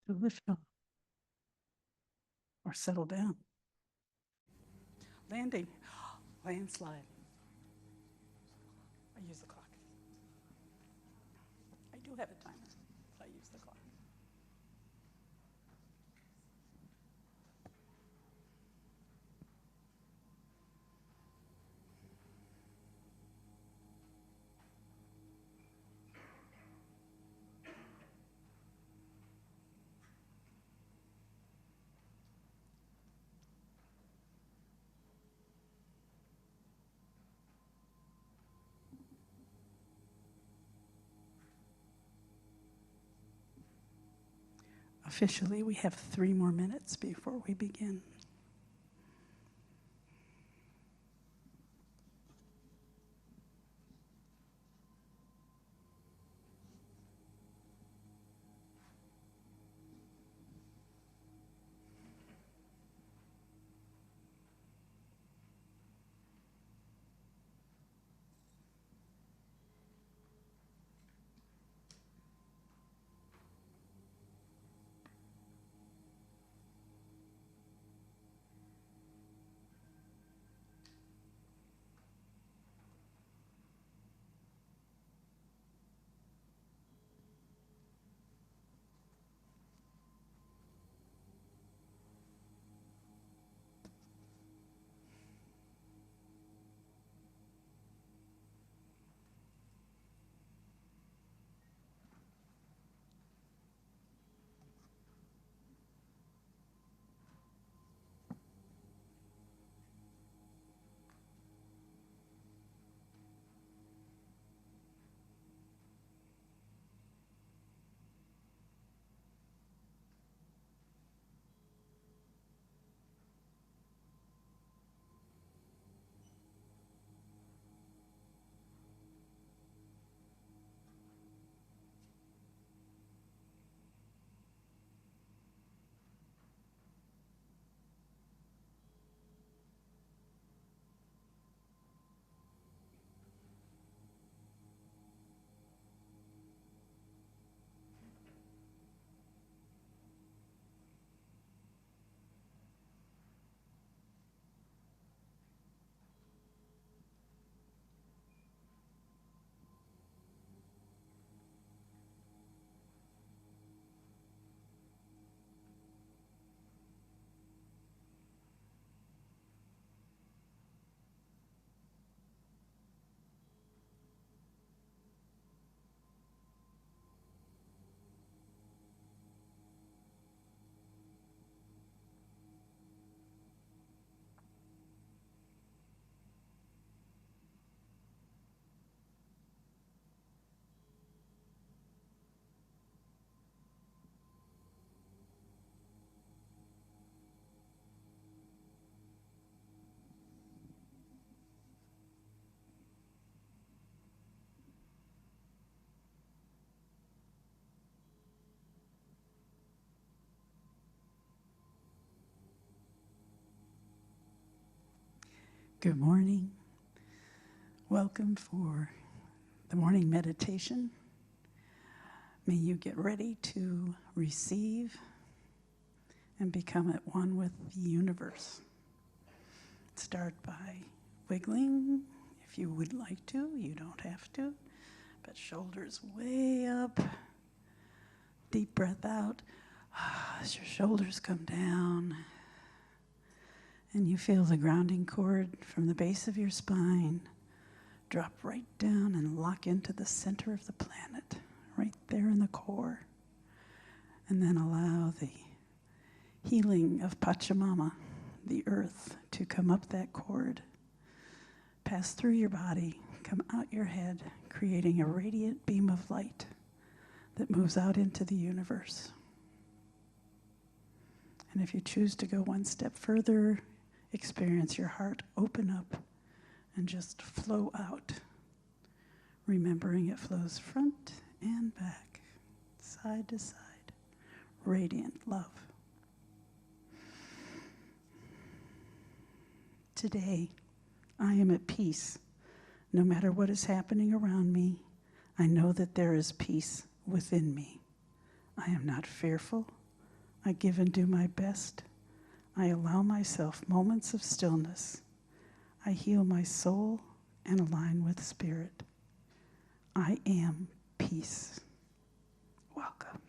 to lift off or settle down. Landing, landslide. I use the clock. I do have a timer, but I use the clock. Officially, we have 3 more minutes before we begin. Good morning. Welcome for the morning meditation. May you get ready to receive and become at one with the universe. Start by wiggling if you would like to. You don't have to, but shoulders way up. Deep breath out as your shoulders come down. And you feel the grounding cord from the base of your spine drop right down and lock into the center of the planet, right there in the core. And then allow the healing of Pachamama, the earth, to come up that cord, pass through your body, come out your head, creating a radiant beam of light that moves out into the universe. And if you choose to go one step further, experience your heart open up and just flow out, remembering it flows front and back, side to side, radiant love. Today, I am at peace. No matter what is happening around me, I know that there is peace within me. I am not fearful I give and do my best. I allow myself moments of stillness. I heal my soul and align with spirit. I am peace. Welcome.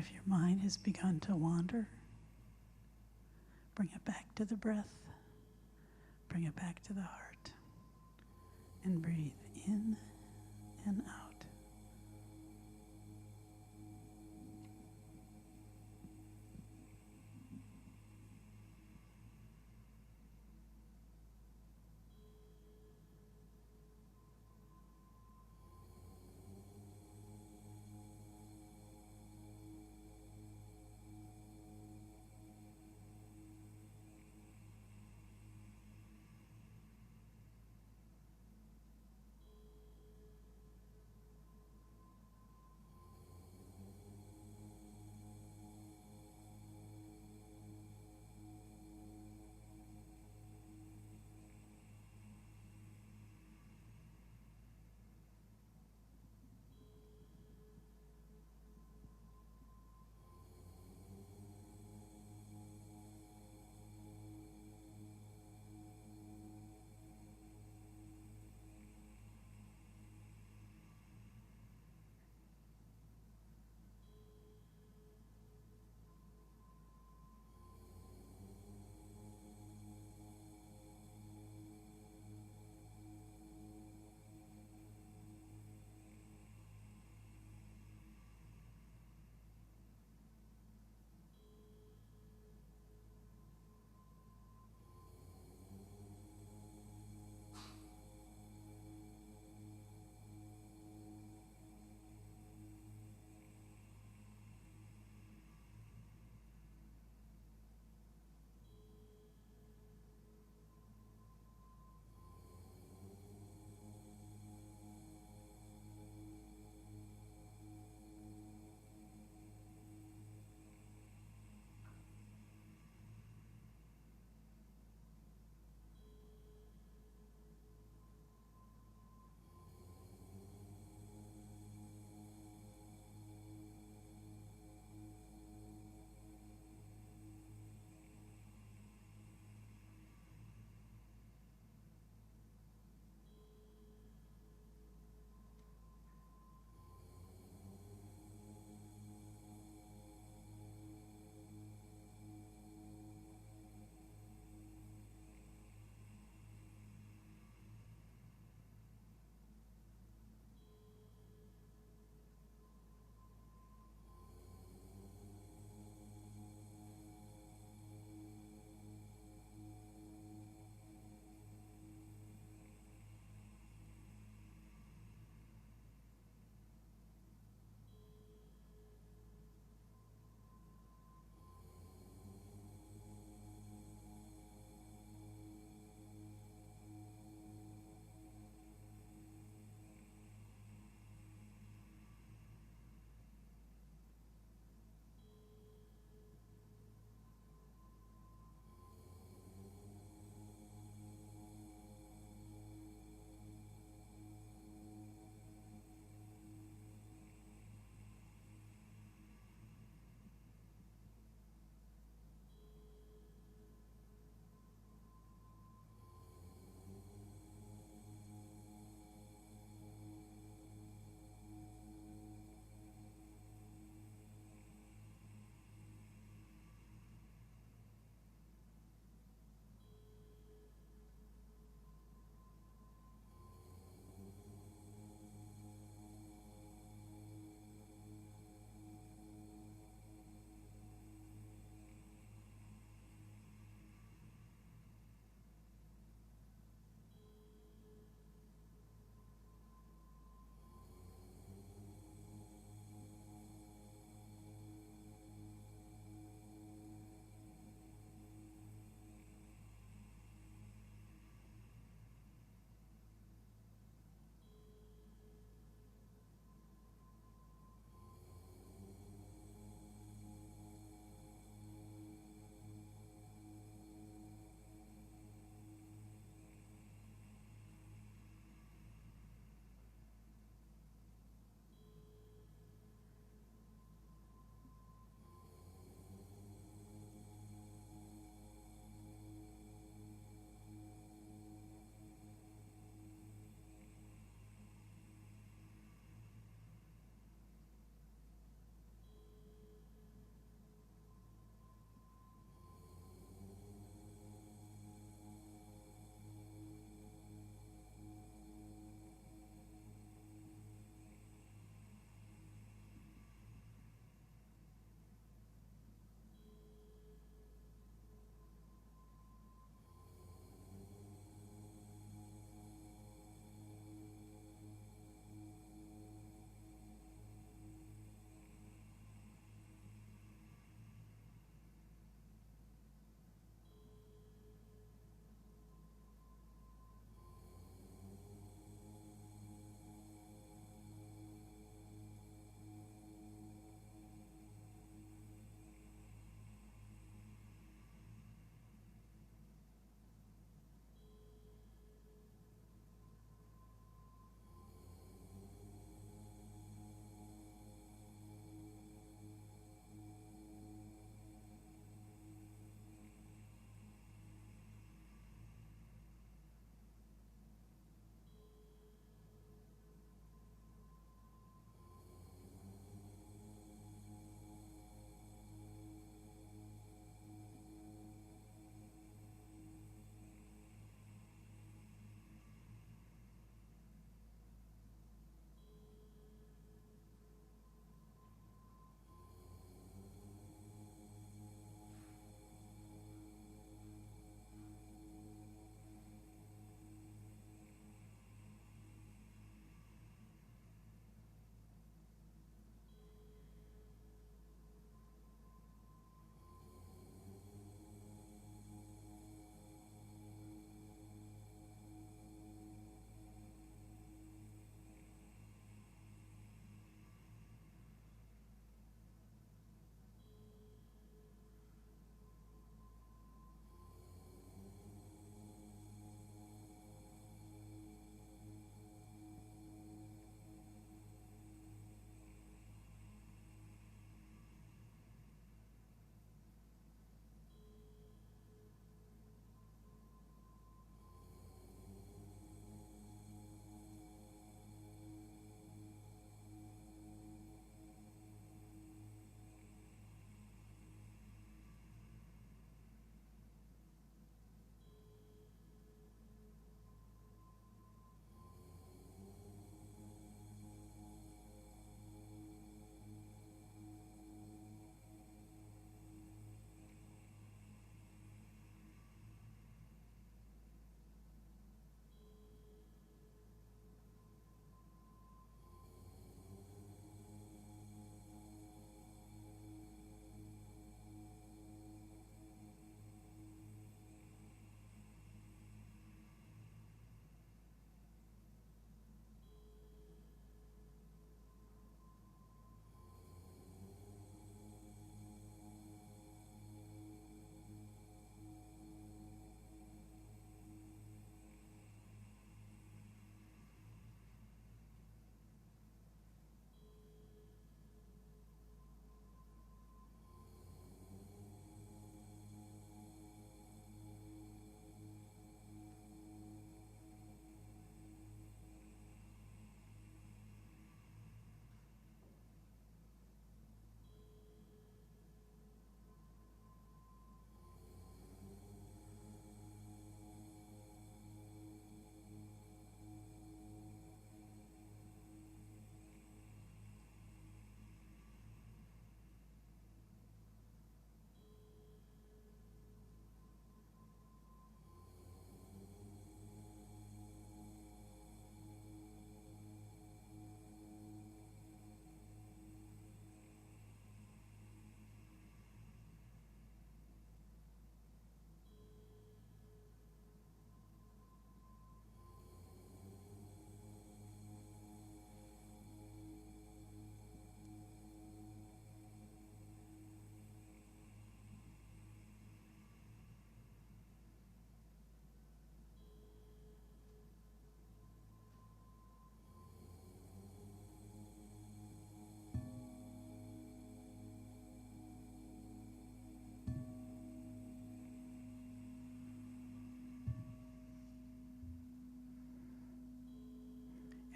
If your mind has begun to wander, bring it back to the breath. Bring it back to the heart. And breathe in and out.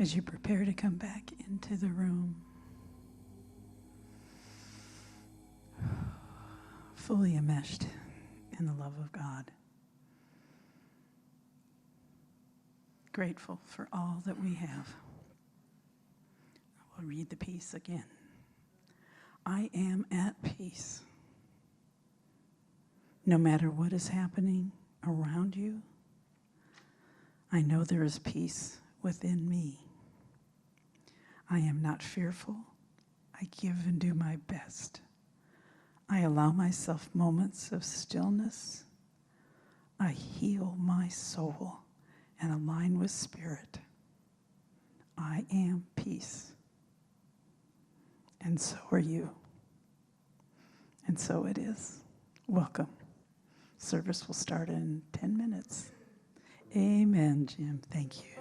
as you prepare to come back into the room, fully enmeshed in the love of God. Grateful for all that we have. I will read the piece again. I am at peace. No matter what is happening around you, I know there is peace within me. I am not fearful. I give and do my best. I allow myself moments of stillness. I heal my soul and align with spirit. I am peace. And so are you. And so it is. Welcome. Service will start in 10 minutes. Amen, Jim. Thank you.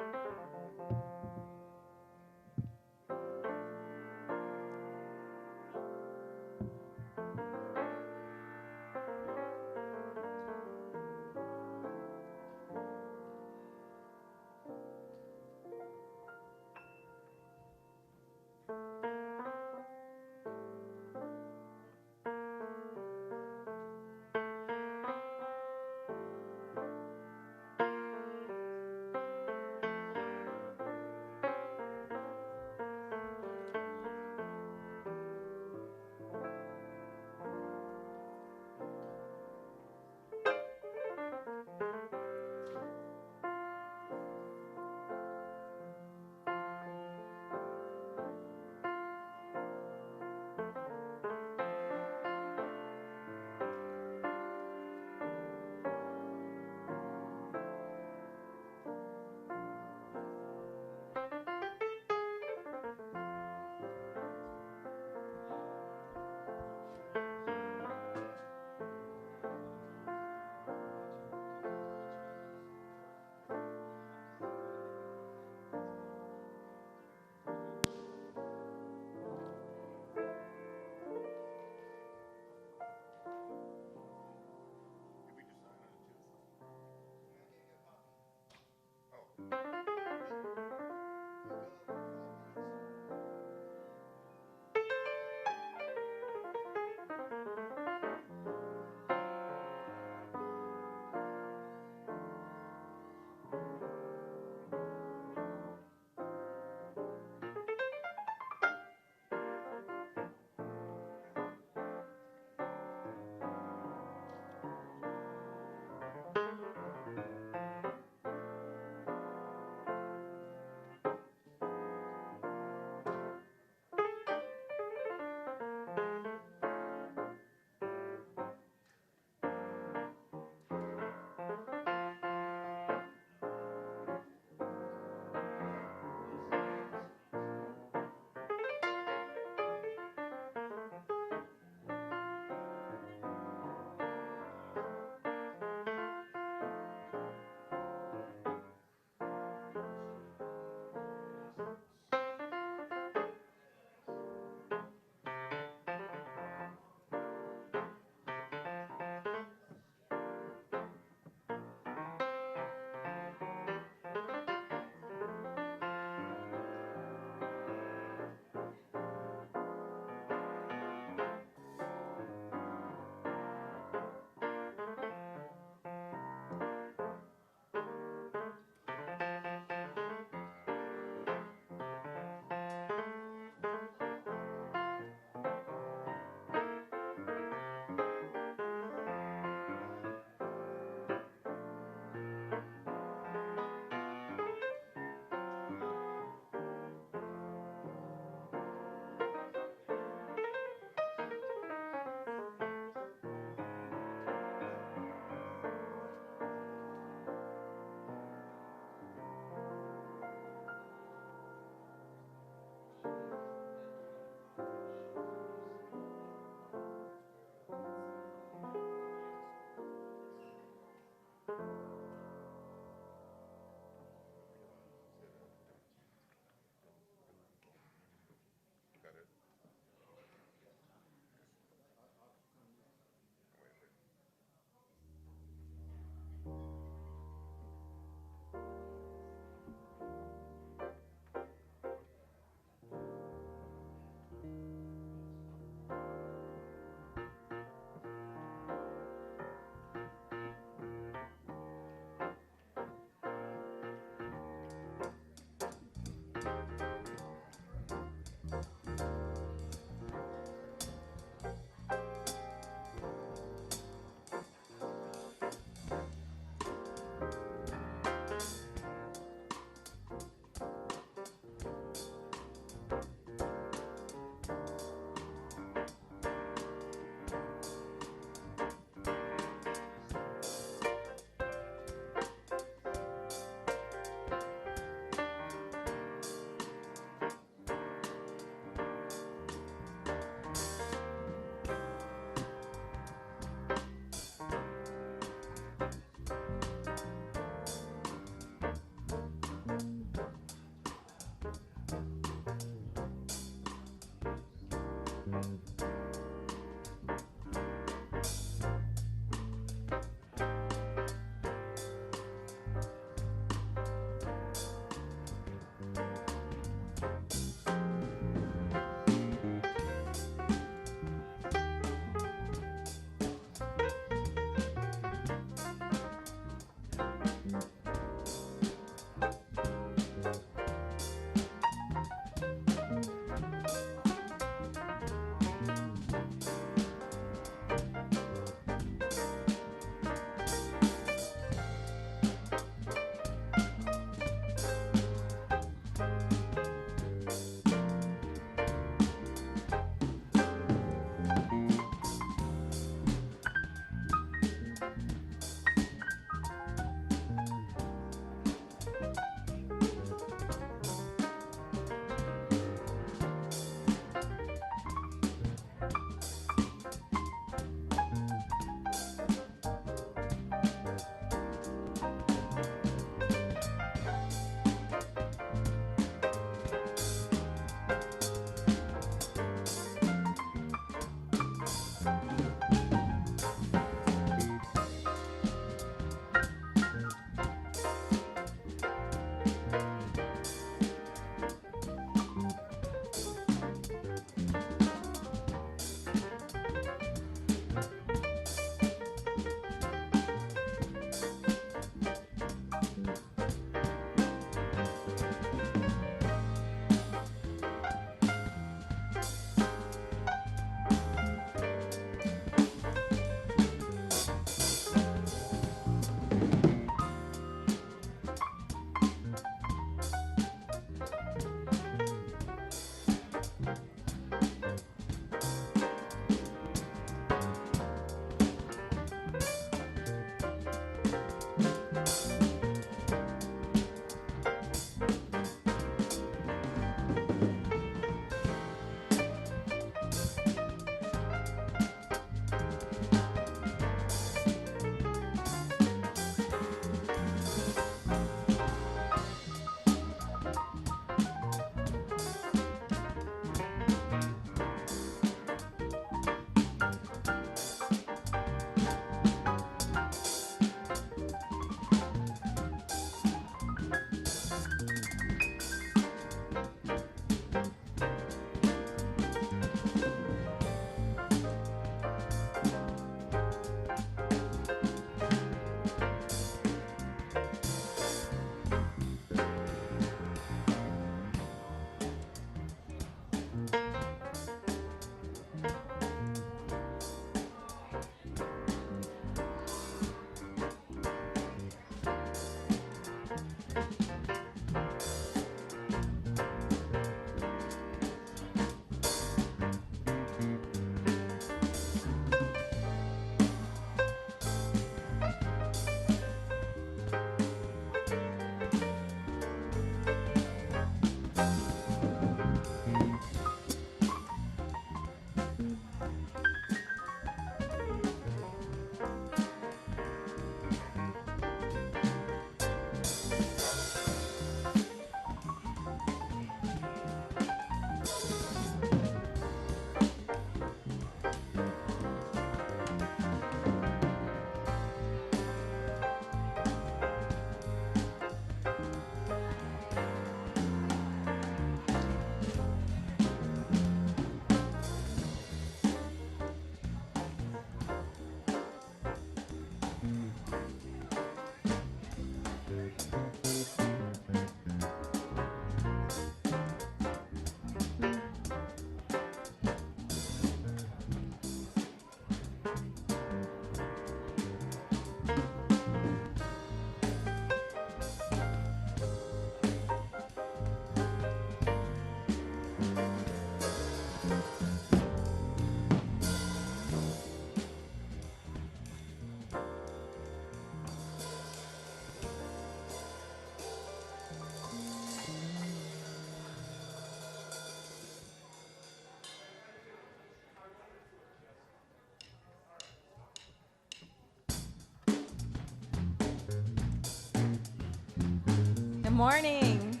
Good morning,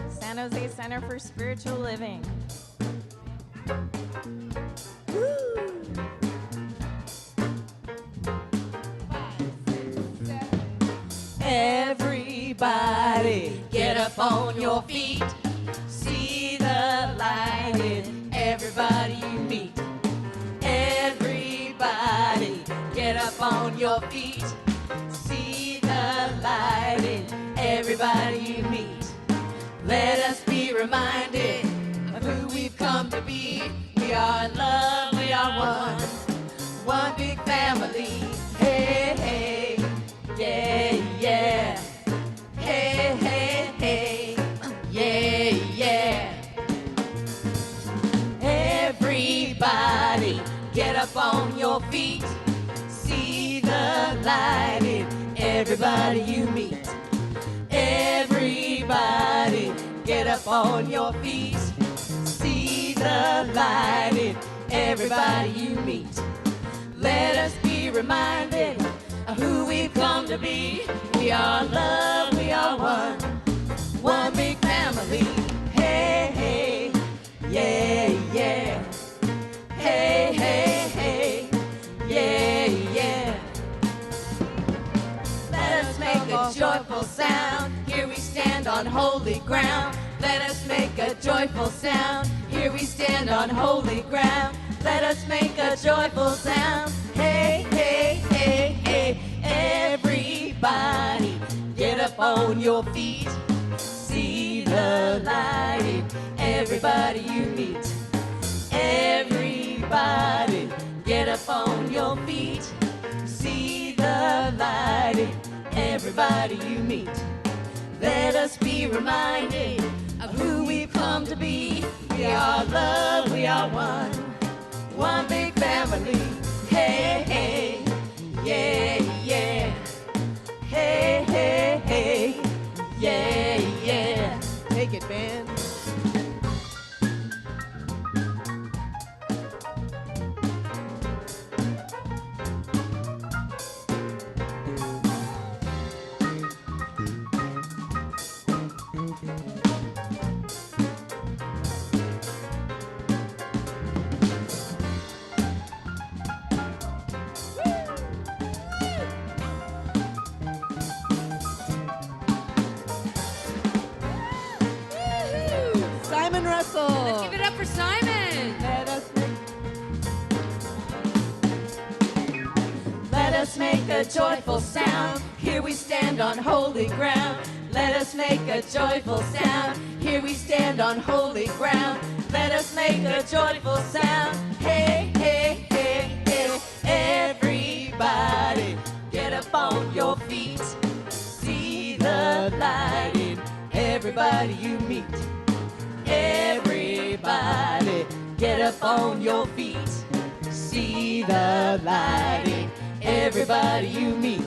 San Jose Center for Spiritual Living. Everybody, get up on your feet. See the light in everybody you meet. Everybody, get up on your feet. See the light in everybody you meet. Let us be reminded of who we've come to be. We are love, we are one big family. Hey, hey, yeah, yeah. Hey, hey, hey, yeah, yeah. Everybody, get up on your feet. See the light in everybody you meet. Everybody, get up on your feet. See the light in everybody you meet. Let us be reminded of who we've come to be. We are love, we are one big family. Hey, hey, yeah, yeah. Hey, hey, hey, yeah, yeah. Let us make a joyful sound. Here we stand on holy ground. Let us make a joyful sound. Here we stand on holy ground. Let us make a joyful sound. Hey, hey, hey, hey. Everybody, get up on your feet. See the light in everybody you meet. Everybody, get up on your feet. See the light in everybody you meet. Let us be reminded of who we've come to be. We are love, we are one big family. Hey, hey, yeah, yeah. Hey, hey, hey, yeah, yeah. Take it, man. Simon Russell. Let's give it up for Simon. Let us make a joyful sound. Here we stand on holy ground. Let us make a joyful sound. Here we stand on holy ground. Let us make a joyful sound. Hey, hey, hey, hey. Everybody, get up on your feet. See the light in everybody you meet. Everybody, get up on your feet. See the light in everybody you meet.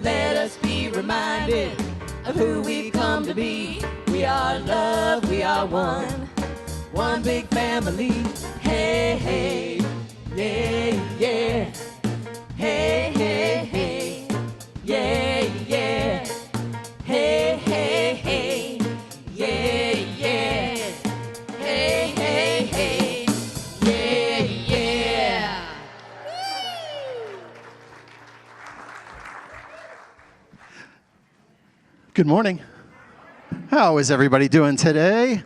Let us be reminded of who we've come to be. We are love, we are one big family. Hey, hey, yeah, yeah. Hey, hey, hey, yeah, yeah. Hey, hey, hey, yeah, yeah. Hey, hey, hey, yeah, yeah. Good morning. How is everybody doing today?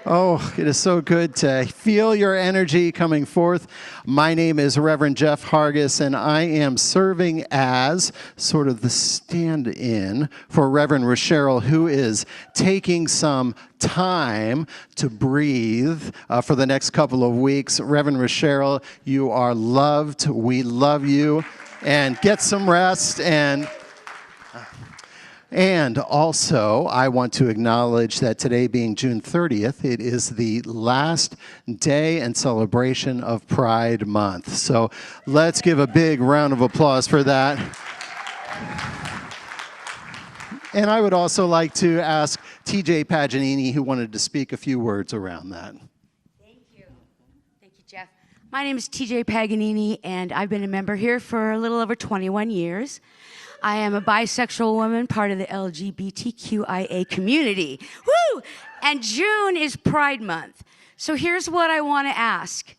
Oh, it is so good to feel your energy coming forth. My name is Reverend Jeff Hargis, and I am serving as sort of the stand-in for Reverend Rochelle, who is taking some time to breathe for the next couple of weeks. Reverend Rochelle, you are loved. We love you. And get some rest. And also, I want to acknowledge that today being June 30th, it is the last day and celebration of Pride Month. So let's give a big round of applause for that. And I would also like to ask TJ Paganini, who wanted to speak a few words around that. Thank you. Thank you, Jeff. My name is TJ Paganini, and I've been a member here for a little over 21 years. I am a bisexual woman, part of the LGBTQIA community. Woo! And June is Pride Month. So here's what I want to ask.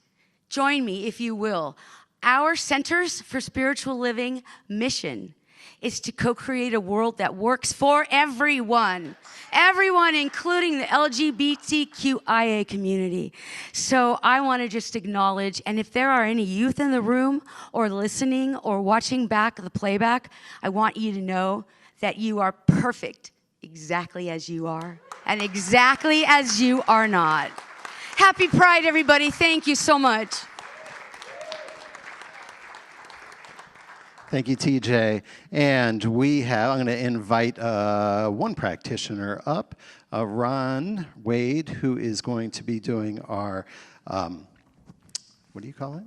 Join me, if you will. Our Centers for Spiritual Living mission is to co-create a world that works for everyone. Everyone, including the LGBTQIA community. So I want to just acknowledge, and if there are any youth in the room or listening or watching back the playback, I want you to know that you are perfect exactly as you are and exactly as you are not. Happy Pride, everybody. Thank you so much. Thank you, TJ. And I'm going to invite one practitioner up, Ron Wade, who is going to be doing our, what do you call it?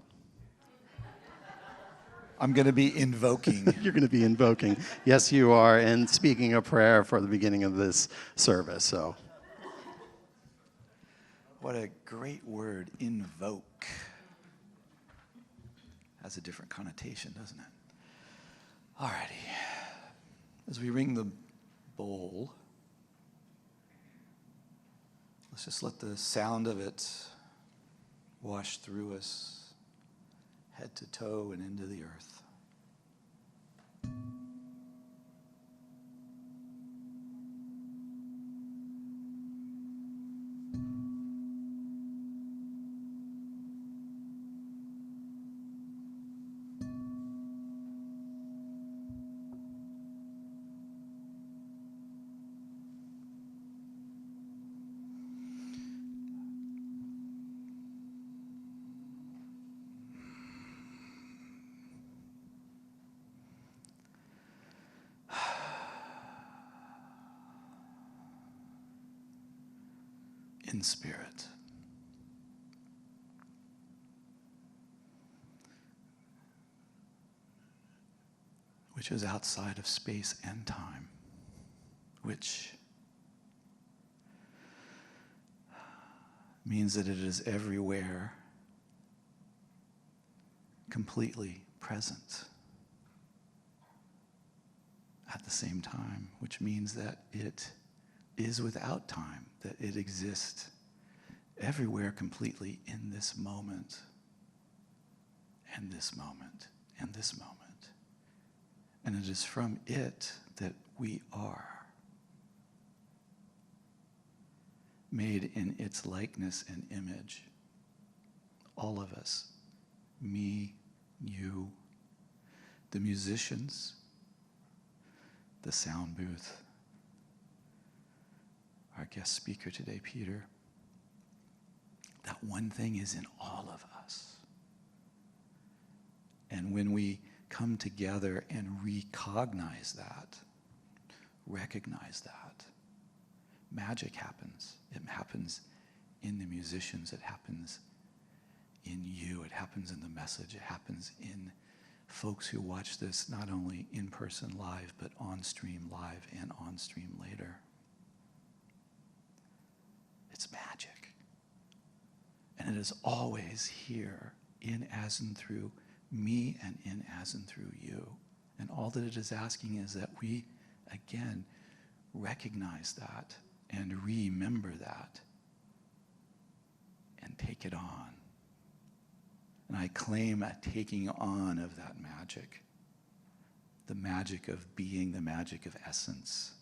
I'm going to be invoking. You're going to be invoking. Yes, you are, and speaking a prayer for the beginning of this service. So, What a great word, invoke. Has a different connotation, doesn't it? Alrighty. As we ring the bowl, let's just let the sound of it wash through us, head to toe and into the earth. In spirit. Which is outside of space and time, which means that it is everywhere, completely present at the same time, which means that it is without time, that it exists everywhere completely in this moment, and this moment, and this moment. And it is from it that we are, made in its likeness and image. All of us, me, you, the musicians, the sound booth, our guest speaker today, Peter. That one thing is in all of us. And when we come together and recognize that, recognize that, magic happens. It happens in the musicians. It happens in you. It happens in the message. It happens in folks who watch this not only in person live, but on stream live and on stream later. It's magic. And it is always here, in, as, and through me, and in, as, and through you. And all that it is asking is that we, again, recognize that and remember that and take it on. And I claim a taking on of that magic, the magic of being, the magic of essence,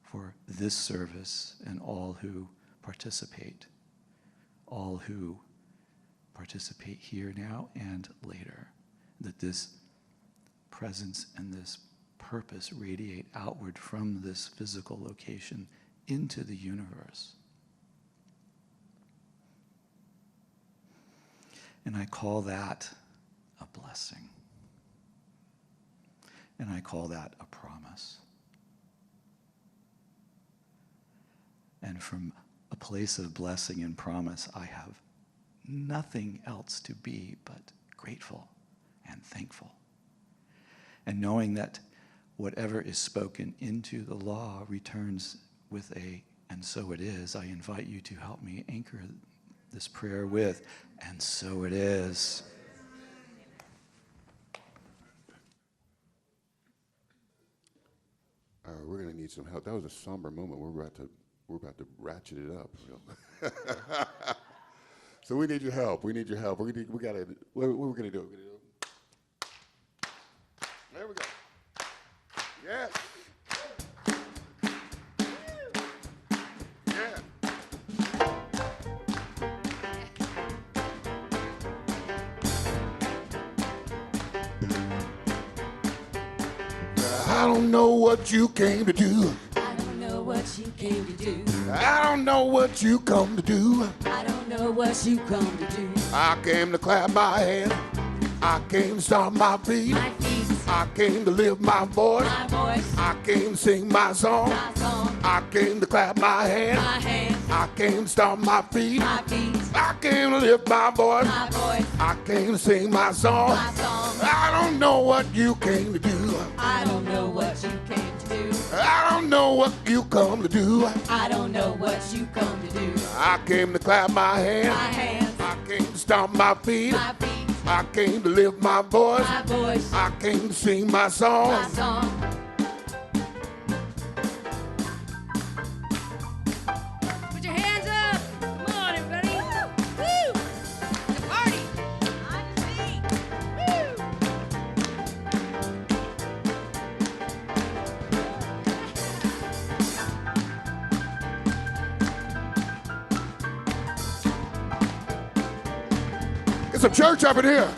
for this service and all who participate. All who participate here now and later, that this presence and this purpose radiate outward from this physical location into the universe. And I call that a blessing. And I call that a promise. And from a place of blessing and promise, I have nothing else to be but grateful and thankful. And knowing that whatever is spoken into the law returns with a, and so it is, I invite you to help me anchor this prayer with, and so it is. We're going to need some help. That was a somber moment. We're about to ratchet it up. So we need your help. We need your help. We gotta. What we're gonna do? There we go. Yes. Yeah. I don't know what you came to do. I don't know what you came to do. I don't know what you come to do. I don't know what you come to do. I came to clap my hands. I came to stomp my feet. My feet, I came to lift my voice. my voice, I came to sing my song. my song, I came to clap my hands. my hands, I came to stomp my feet. my feet, I came to lift my voice. my voice, I came to sing my song. my song. I don't know what you came to do. I don't know what you came to do. I don't know what you come to do. I don't know what you come to do. I came to clap my My hands. hands, I came to stomp my feet. my feet, I came to lift my voice. my voice, I came to sing my song. my song. Put your hands up. Come on, everybody. Woo! The party. On your feet. Woo! Get some church up in here.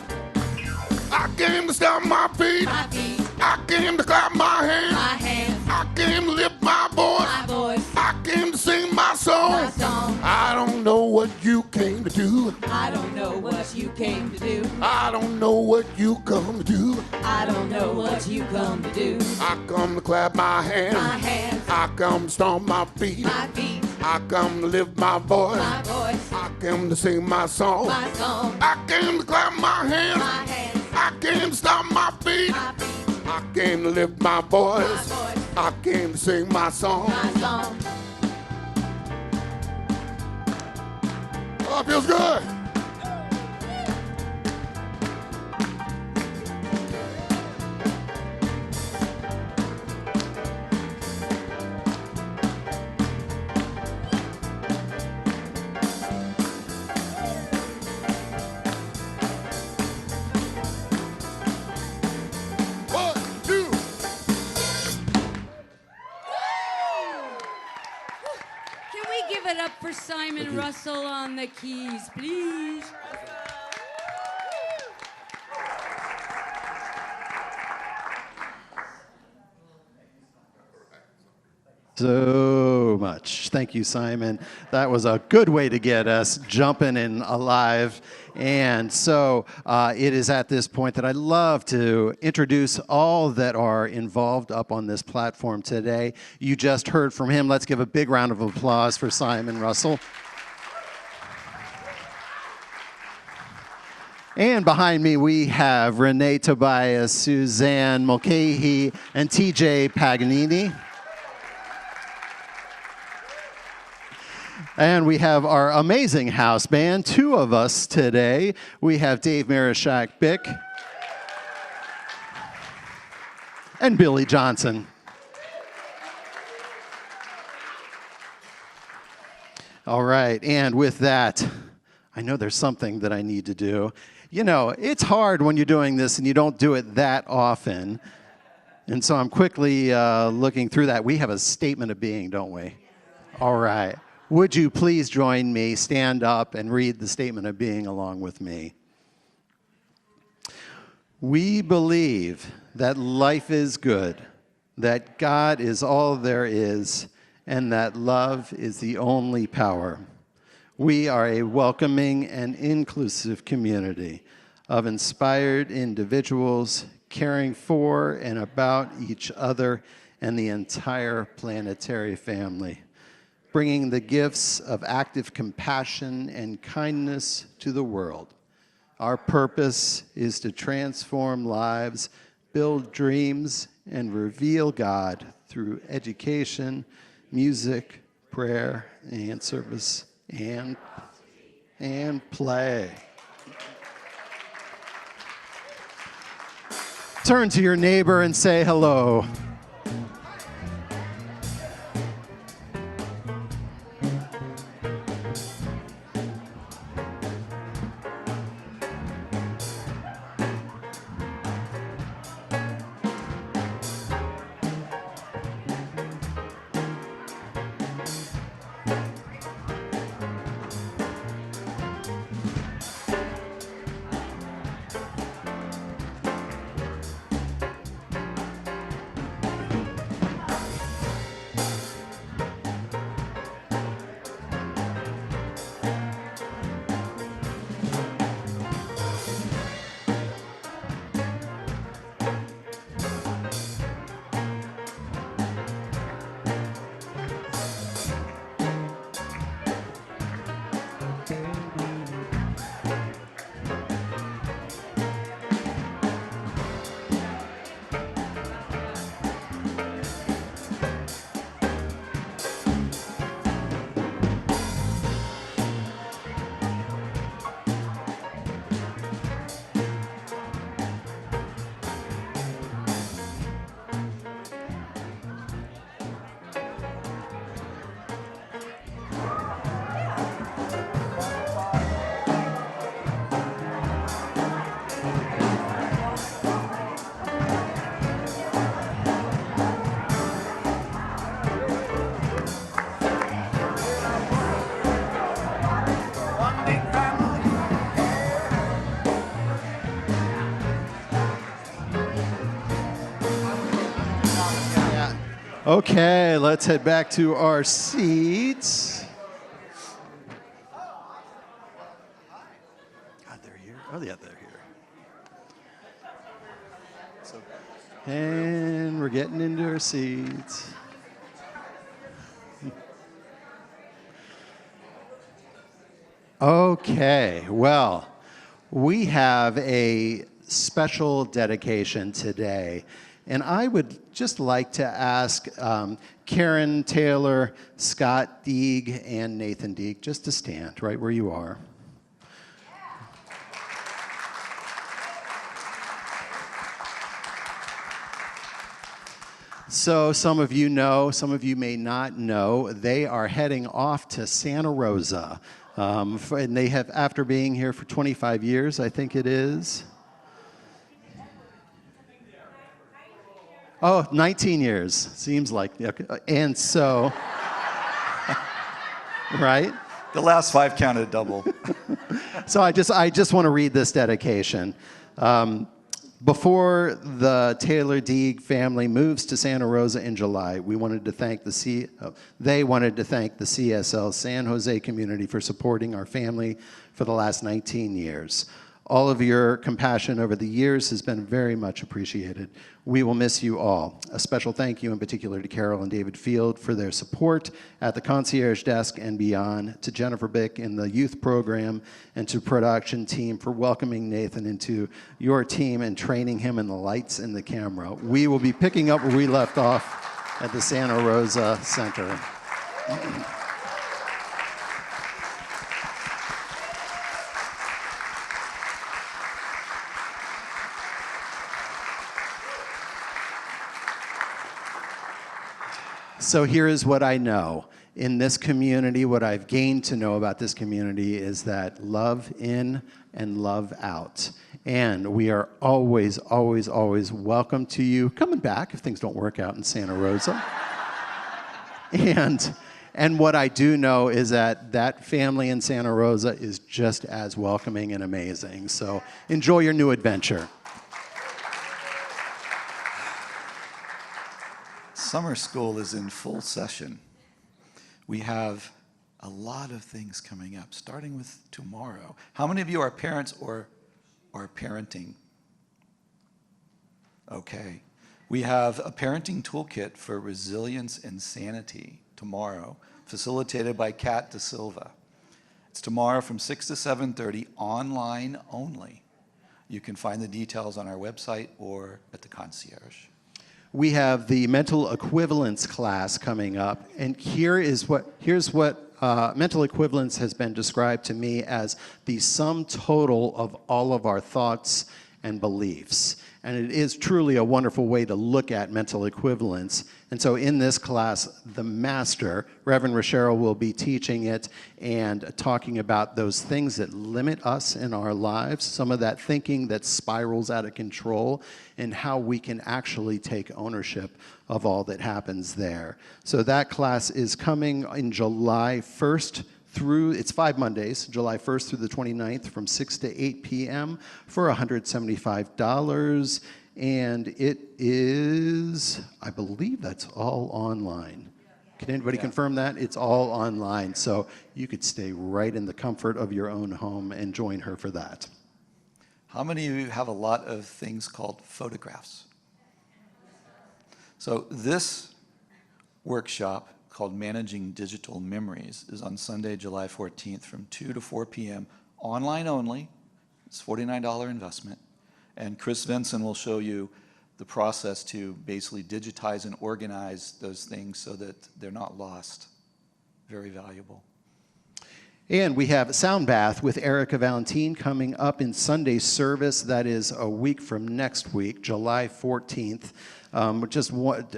I came to stomp my feet. My feet, I came to clap my hands. my hands, I came to lift my voice. my voice, I came to sing my song. my song. I don't know what you came to do. I don't know what you came to do. I don't know what you come to do. I don't know what you come to do. I come to clap my hands. My hands, I come to stomp my feet. my feet, I come to lift my voice. my voice, I come to sing my song. my song. I came to clap my hands. My hands, I came to stomp my feet. my feet, I came to lift my voice. my voice, I came to sing my song. my song. Oh, it feels good. One, two. Can we give it up for Simon Russell on the keys, please? So much. Thank you, Simon. That was a good way to get us jumping and alive. And so it is at this point that I'd love to introduce all that are involved up on this platform today. You just heard from him. Let's give a big round of applause for Simon Russell. And behind me, we have Renee Tobias, Suzanne Mulcahy, and TJ Paganini. And we have our amazing house band, two of us today. We have Dave Marishak-Bick and Billy Johnson. All right, and with that, I know there's something that I need to do. You know, it's hard when you're doing this and you don't do it that often. And so I'm quickly looking through that. We have a statement of being, don't we? All right. Would you please join me, stand up, and read the statement of being along with me? We believe that life is good, that God is all there is, and that love is the only power. We are a welcoming and inclusive community of inspired individuals caring for and about each other and the entire planetary family, bringing the gifts of active compassion and kindness to the world. Our purpose is to transform lives, build dreams, and reveal God through education, music, prayer, and service, and play. Turn to your neighbor and say hello. Okay, let's head back to our seats. God, they're here. Oh, yeah, they're here. And we're getting into our seats. Okay, well, we have a special dedication today. And I would just like to ask Karen Taylor, Scott Deeg, and Nathan Deeg just to stand right where you are. So some of you know, some of you may not know, they are heading off to Santa Rosa. And they have, after being here for 25 years, I think it is. Oh, 19 years, seems like. And so, right? The last 5 counted double. So I just want to read this dedication. Before the Taylor Deeg family moves to Santa Rosa in July, they wanted to thank the CSL San Jose community for supporting our family for the last 19 years. All of your compassion over the years has been very much appreciated. We will miss you all. A special thank you in particular to Carol and David Field for their support at the concierge desk and beyond, to Jennifer Bick in the youth program, and to production team for welcoming Nathan into your team and training him in the lights and the camera. We will be picking up where we left off at the Santa Rosa Center. So here is what I know. In this community, what I've gained to know about this community is that love in and love out. And we are always, always, always welcome to you coming back if things don't work out in Santa Rosa. And what I do know is that that family in Santa Rosa is just as welcoming and amazing. So enjoy your new adventure. Summer school is in full session. We have a lot of things coming up, starting with tomorrow. How many of you are parents or are parenting? Okay. We have a parenting toolkit for resilience and sanity tomorrow, facilitated by Kat De Silva. It's tomorrow from 6 to 7:30, online only. You can find the details on our website or at the concierge. We have the mental equivalence class coming up, and here's what mental equivalence has been described to me as the sum total of all of our thoughts and beliefs. And it is truly a wonderful way to look at mental equivalence. And so in this class, the master, Reverend Rochelle, will be teaching it and talking about those things that limit us in our lives, some of that thinking that spirals out of control, and how we can actually take ownership of all that happens there. So that class is coming in July 1st through, it's 5 Mondays, July 1st through the 29th from 6 to 8 p.m. for $175. And it is, I believe that's all online. Can anybody confirm that? It's all online. So you could stay right in the comfort of your own home and join her for that. How many of you have a lot of things called photographs? So this workshop called Managing Digital Memories is on Sunday, July 14th from 2 to 4 p.m. online only. It's $49 investment. And Chris Vinson will show you the process to basically digitize and organize those things so that they're not lost. Very valuable. And we have Sound Bath with Erica Valentine coming up in Sunday service. That is a week from next week, July 14th.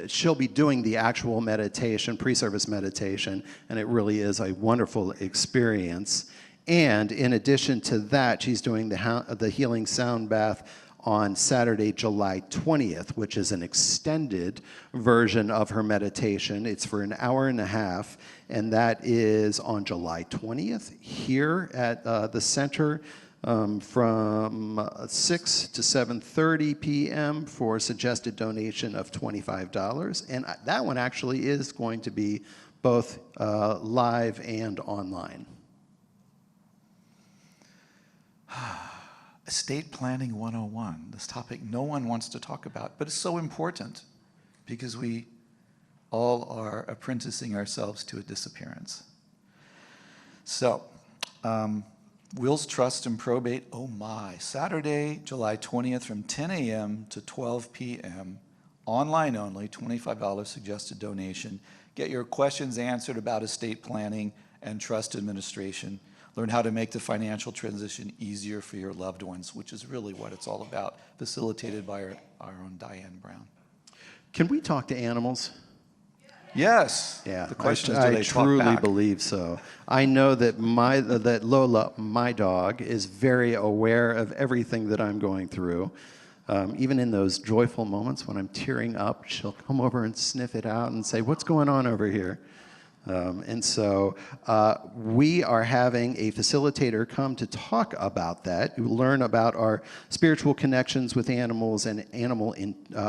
She'll be doing the actual meditation, pre-service meditation, and it really is a wonderful experience. And in addition to that, she's doing the Healing Sound Bath on Saturday, July 20th, which is an extended version of her meditation. It's for an hour and a half, and that is on July 20th here at the center. from 6 to 7:30 p.m. for a suggested donation of $25. And that one actually is going to be both live and online. Estate Planning 101, this topic no one wants to talk about, but it's so important because we all are apprenticing ourselves to a disappearance. So, Wills, Trust, and Probate, oh my, Saturday, July 20th from 10 a.m. to 12 p.m., online only, $25 suggested donation. Get your questions answered about estate planning and trust administration. Learn how to make the financial transition easier for your loved ones, which is really what it's all about, facilitated by our own Diane Brown. Can we talk to animals? Yes. Yeah, The question is, do I they talk truly back? believe so. I know that that Lola, my dog, is very aware of everything that I'm going through. Even in those joyful moments when I'm tearing up, she'll come over and sniff it out and say, "What's going on over here?" And so we are having a facilitator come to talk about that, to learn about our spiritual connections with animals and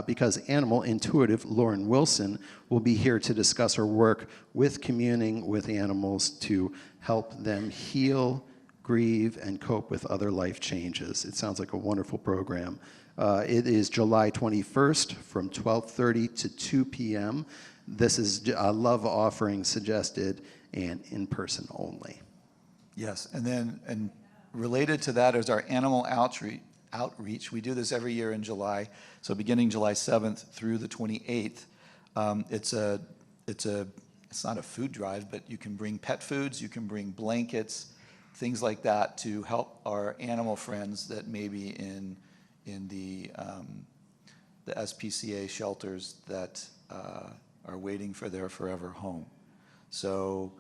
because animal intuitive Lauren Wilson will be here to discuss her work with communing with animals to help them heal, grieve, and cope with other life changes. It sounds like a wonderful program. It is July 21st from 12:30 to 2 p.m. This is a love offering suggested and in person only. Yes, and related to that is our animal outreach. We do this every year in July, so beginning July 7th through the 28th. It's not a food drive, but you can bring pet foods, you can bring blankets, things like that to help our animal friends that may be in the SPCA shelters that are waiting for their forever home. So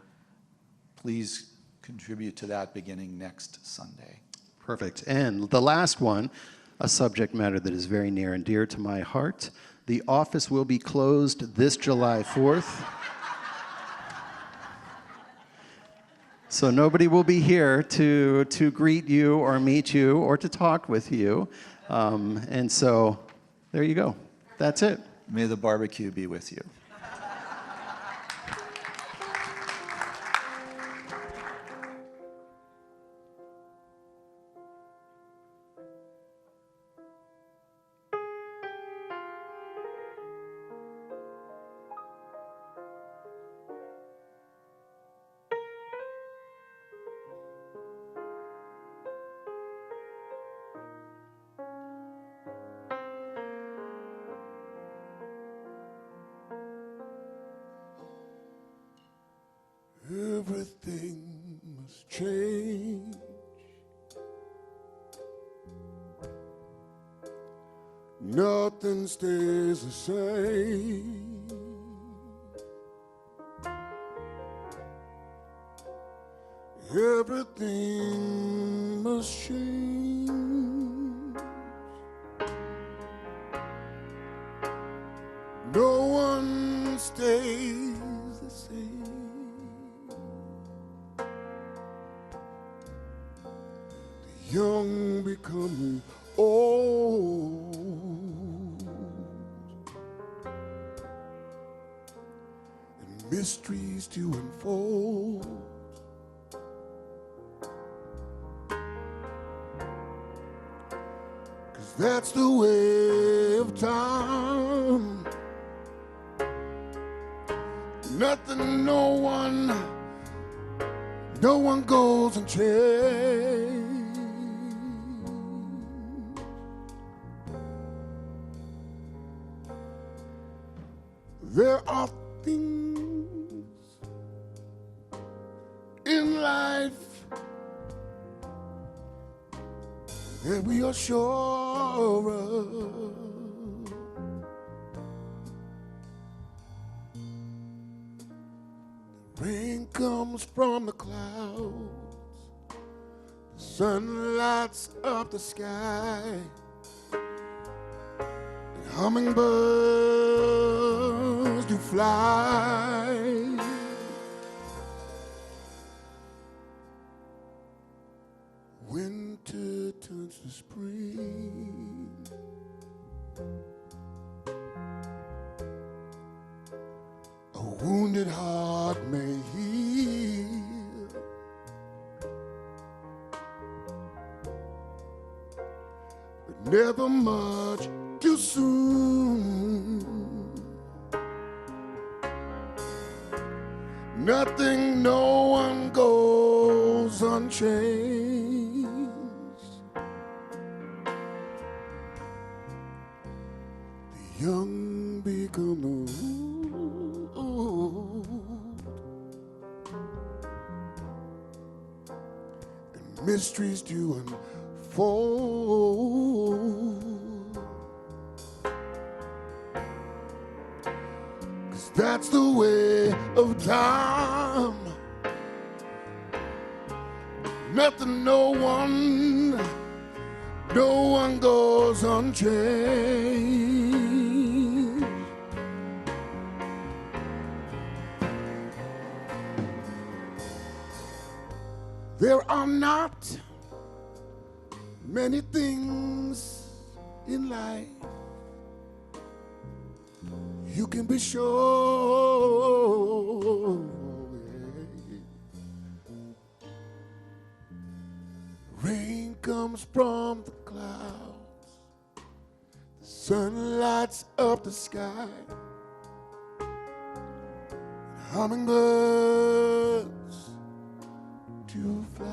please contribute to that beginning next Sunday. Perfect. And the last one, a subject matter that is very near and dear to my heart. The office will be closed this July 4th. So nobody will be here to greet you or meet you or to talk with you. And so there you go. That's it. May the barbecue be with you. Everything must change. Nothing stays the same. Everything must change. No one stays the same. Young become old, and mysteries to unfold. Cause that's the way of time. Nothing, no one goes unchanged. There are things in life that we are sure of. The rain comes from the clouds, the sun lights up the sky, and hummingbirds do fly. Winter A wounded heart may heal, but never much too soon. Nothing, no one goes unchanged. The young become old, and mysteries do unfold. 'Cause that's the way of time. Nothing, no one goes unchanged. There are not many things in life you can be sure. Rain comes from the clouds, the sun lights up the sky, and hummingbirds to fly.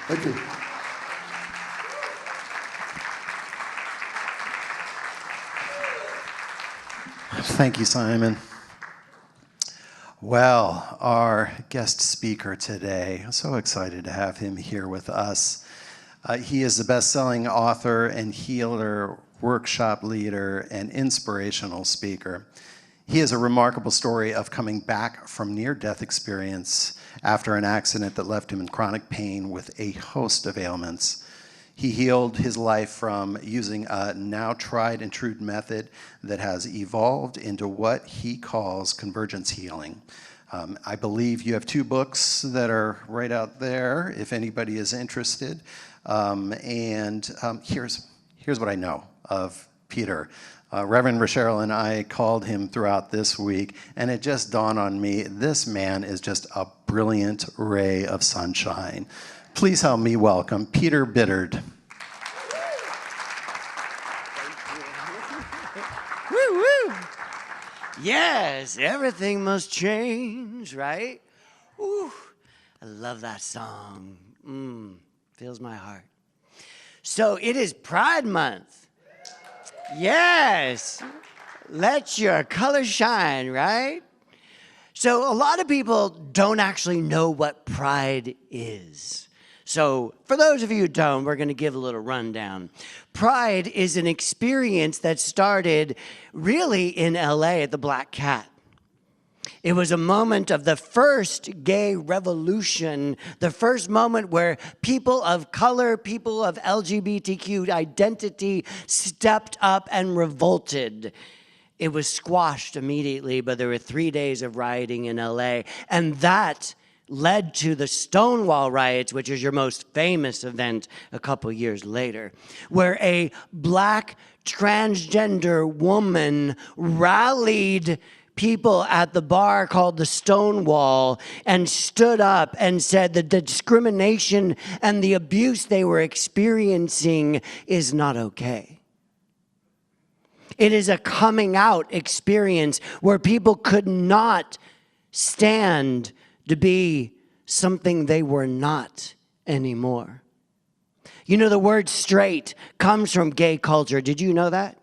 Thank you. Thank you, Simon. Well, our guest speaker today, I'm so excited to have him here with us. He is a best-selling author and healer, workshop leader, and inspirational speaker. He has a remarkable story of coming back from near-death experience after an accident that left him in chronic pain with a host of ailments. He healed his life from using a now tried and true method that has evolved into what he calls convergence healing. I believe you have 2 books that are right out there if anybody is interested. Here's what I know of Peter. Reverend Rochelle and I called him throughout this week, and it just dawned on me, this man is just a brilliant ray of sunshine. Please help me welcome Peter Biddard. Woo, woo. Yes, everything must change, right? Ooh, I love that song. Fills my heart. So it is Pride Month. Yes, let your color shine, right? So a lot of people don't actually know what pride is. So for those of you who don't, we're going to give a little rundown. Pride is an experience that started really in LA at the Black Cat. It was a moment of the first gay revolution, the first moment where people of color, people of LGBTQ identity stepped up and revolted. It was squashed immediately, but there were 3 days of rioting in LA, and that led to the Stonewall riots, which is your most famous event a couple years later, where a black transgender woman rallied people at the bar called the Stonewall and stood up and said that the discrimination and the abuse they were experiencing is not okay. It is a coming out experience where people could not stand to be something they were not anymore. You know, the word straight comes from gay culture. Did you know that?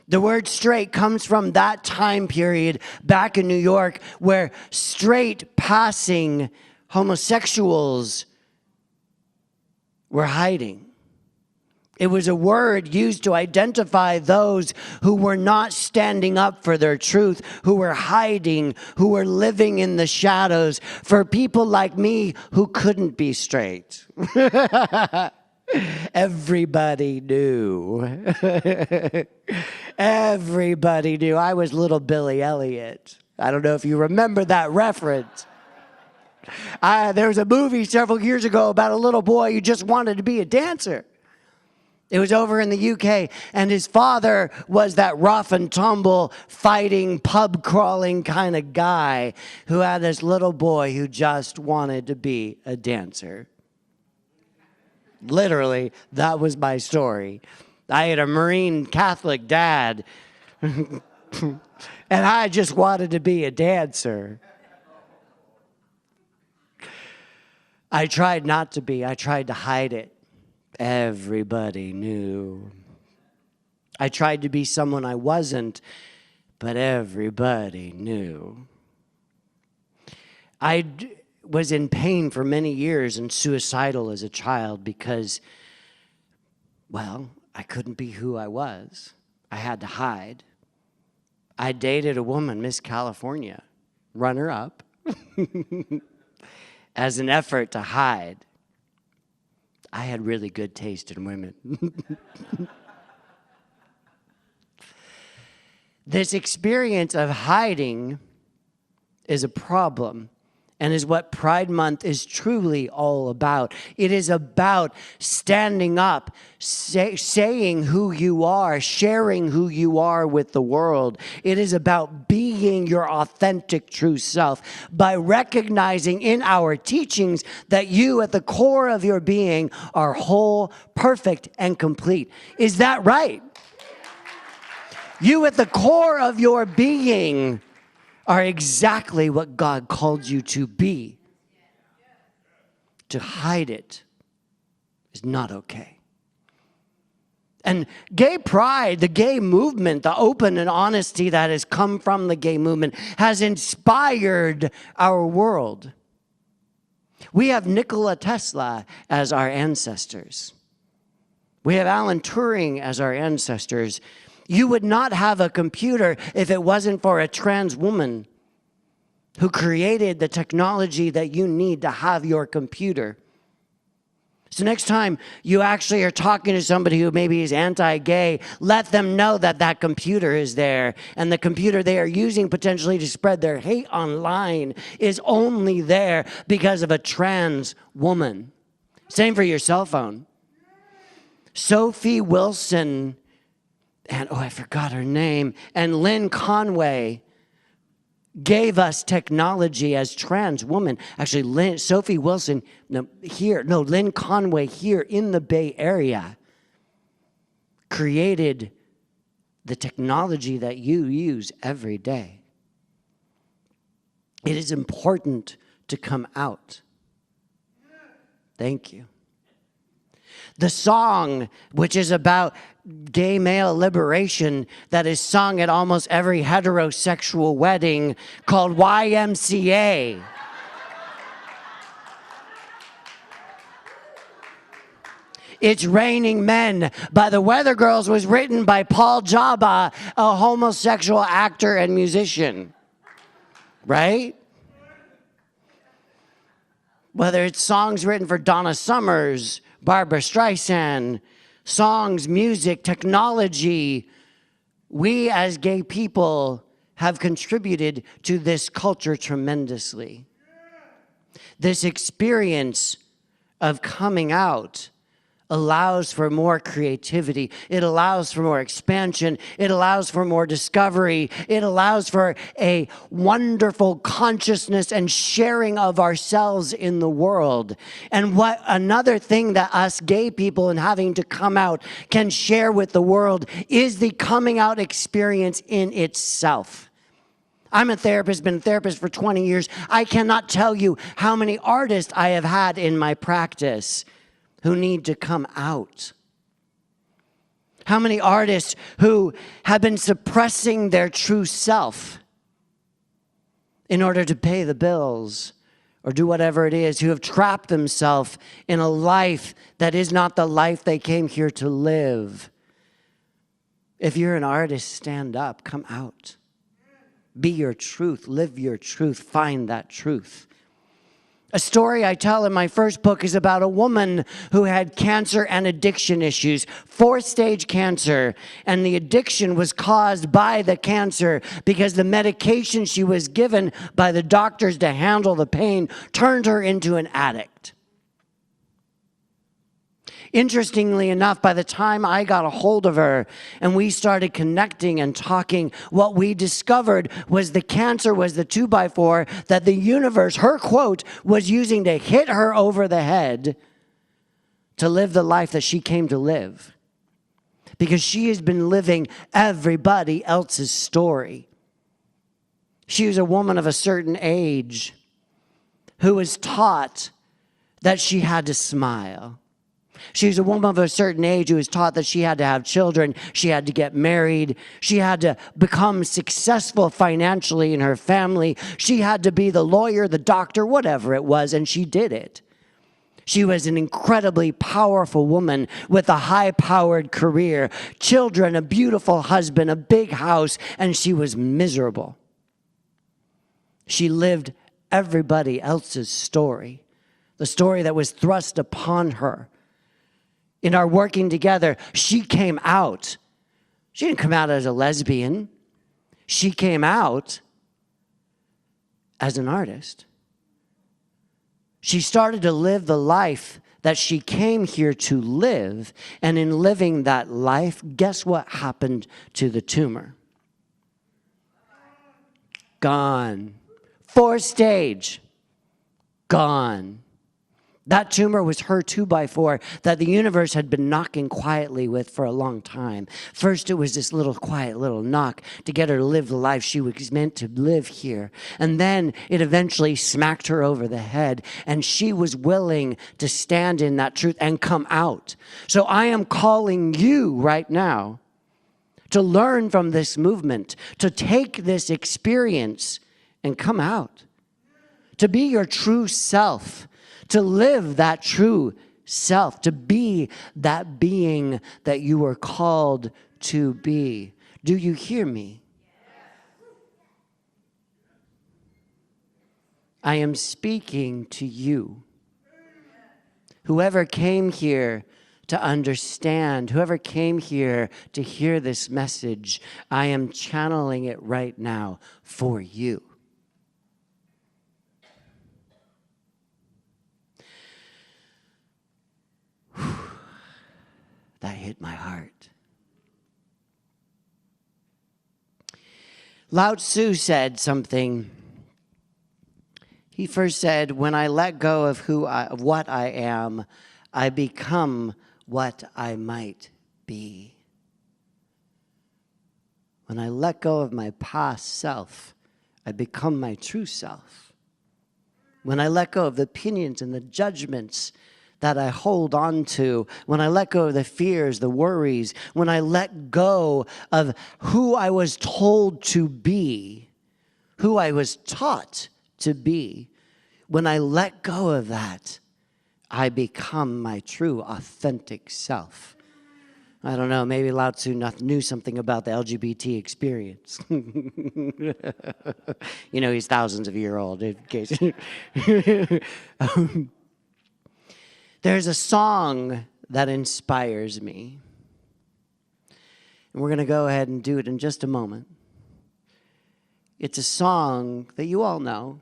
The word straight comes from that time period back in New York where straight passing homosexuals were hiding. It was a word used to identify those who were not standing up for their truth, who were hiding, who were living in the shadows, for people like me who couldn't be straight. Everybody knew. Everybody knew. I was little Billy Elliot. I don't know if you remember that reference. There was a movie several years ago about a little boy who just wanted to be a dancer. It was over in the UK, and his father was that rough and tumble, fighting, pub crawling kind of guy who had this little boy who just wanted to be a dancer. Literally, that was my story. I had a Marine Catholic dad, and I just wanted to be a dancer. I tried not to be. I tried to hide it. Everybody knew. I tried to be someone I wasn't, but everybody knew. Was in pain for many years and suicidal as a child because, well, I couldn't be who I was. I had to hide. I dated a woman, Miss California, runner-up, as an effort to hide. I had really good taste in women. This experience of hiding is a problem and is what Pride Month is truly all about. It is about standing up, saying who you are, sharing who you are with the world. It is about being your authentic true self by recognizing in our teachings that you at the core of your being are whole, perfect, and complete. Is that right? You at the core of your being are exactly what God called you to be. To hide it is not okay. And gay pride, the gay movement, the open and honesty that has come from the gay movement has inspired our world. We have Nikola Tesla as our ancestors. We have Alan Turing as our ancestors. You would not have a computer if it wasn't for a trans woman who created the technology that you need to have your computer. So next time you actually are talking to somebody who maybe is anti-gay, let them know that that computer is there, and the computer they are using potentially to spread their hate online is only there because of a trans woman. Same for your cell phone. Sophie Wilson and, I forgot her name, and Lynn Conway gave us technology as trans women. Actually, Sophie Wilson, Lynn Conway here in the Bay Area created the technology that you use every day. It is important to come out. Thank you. The song, which is about gay male liberation, that is sung at almost every heterosexual wedding, called YMCA. It's Raining Men by the Weather Girls was written by Paul Jabba, a homosexual actor and musician. Right? Whether it's songs written for Donna Summers, Barbara Streisand, songs, music, technology, we as gay people have contributed to this culture tremendously. This experience of coming out allows for more creativity. It allows for more expansion. It allows for more discovery. It allows for a wonderful consciousness and sharing of ourselves in the world. And what another thing that us gay people and having to come out can share with the world is the coming out experience in itself. I'm a therapist, been a therapist for 20 years. I cannot tell you how many artists I have had in my practice who need to come out. How many artists who have been suppressing their true self in order to pay the bills or do whatever it is, who have trapped themselves in a life that is not the life they came here to live. If you're an artist, stand up, come out. Be your truth, live your truth, find that truth. A story I tell in my first book is about a woman who had cancer and addiction issues, 4th-stage cancer, and the addiction was caused by the cancer because the medication she was given by the doctors to handle the pain turned her into an addict. Interestingly enough, by the time I got a hold of her and we started connecting and talking, what we discovered was the cancer was the 2x4 that the universe, her quote, was using to hit her over the head to live the life that she came to live. Because she has been living everybody else's story. She was a woman of a certain age who was taught that she had to smile. She was a woman of a certain age who was taught that she had to have children, she had to get married, she had to become successful financially in her family, she had to be the lawyer, the doctor, whatever it was, and she did it. She was an incredibly powerful woman with a high-powered career, children, a beautiful husband, a big house, and she was miserable. She lived everybody else's story, the story that was thrust upon her. In our working together, she came out. She didn't come out as a lesbian. She came out as an artist. She started to live the life that she came here to live. And in living that life, guess what happened to the tumor? Gone. 4th stage. Gone. That tumor was her 2x4 that the universe had been knocking quietly with for a long time. First, it was this little quiet little knock to get her to live the life she was meant to live here. And then it eventually smacked her over the head, and she was willing to stand in that truth and come out. So I am calling you right now to learn from this movement, to take this experience and come out, to be your true self, to live that true self, to be that being that you were called to be. Do you hear me? I am speaking to you. Whoever came here to understand, whoever came here to hear this message, I am channeling it right now for you. That hit my heart. Lao Tzu said something. He first said, when I let go of what I am, I become what I might be. When I let go of my past self, I become my true self. When I let go of the opinions and the judgments that I hold on to, when I let go of the fears, the worries, when I let go of who I was told to be, who I was taught to be, when I let go of that, I become my true, authentic self. I don't know, maybe Lao Tzu knew something about the LGBT experience. You know, he's thousands of years old, in case. There's a song that inspires me. And we're going to go ahead and do it in just a moment. It's a song that you all know.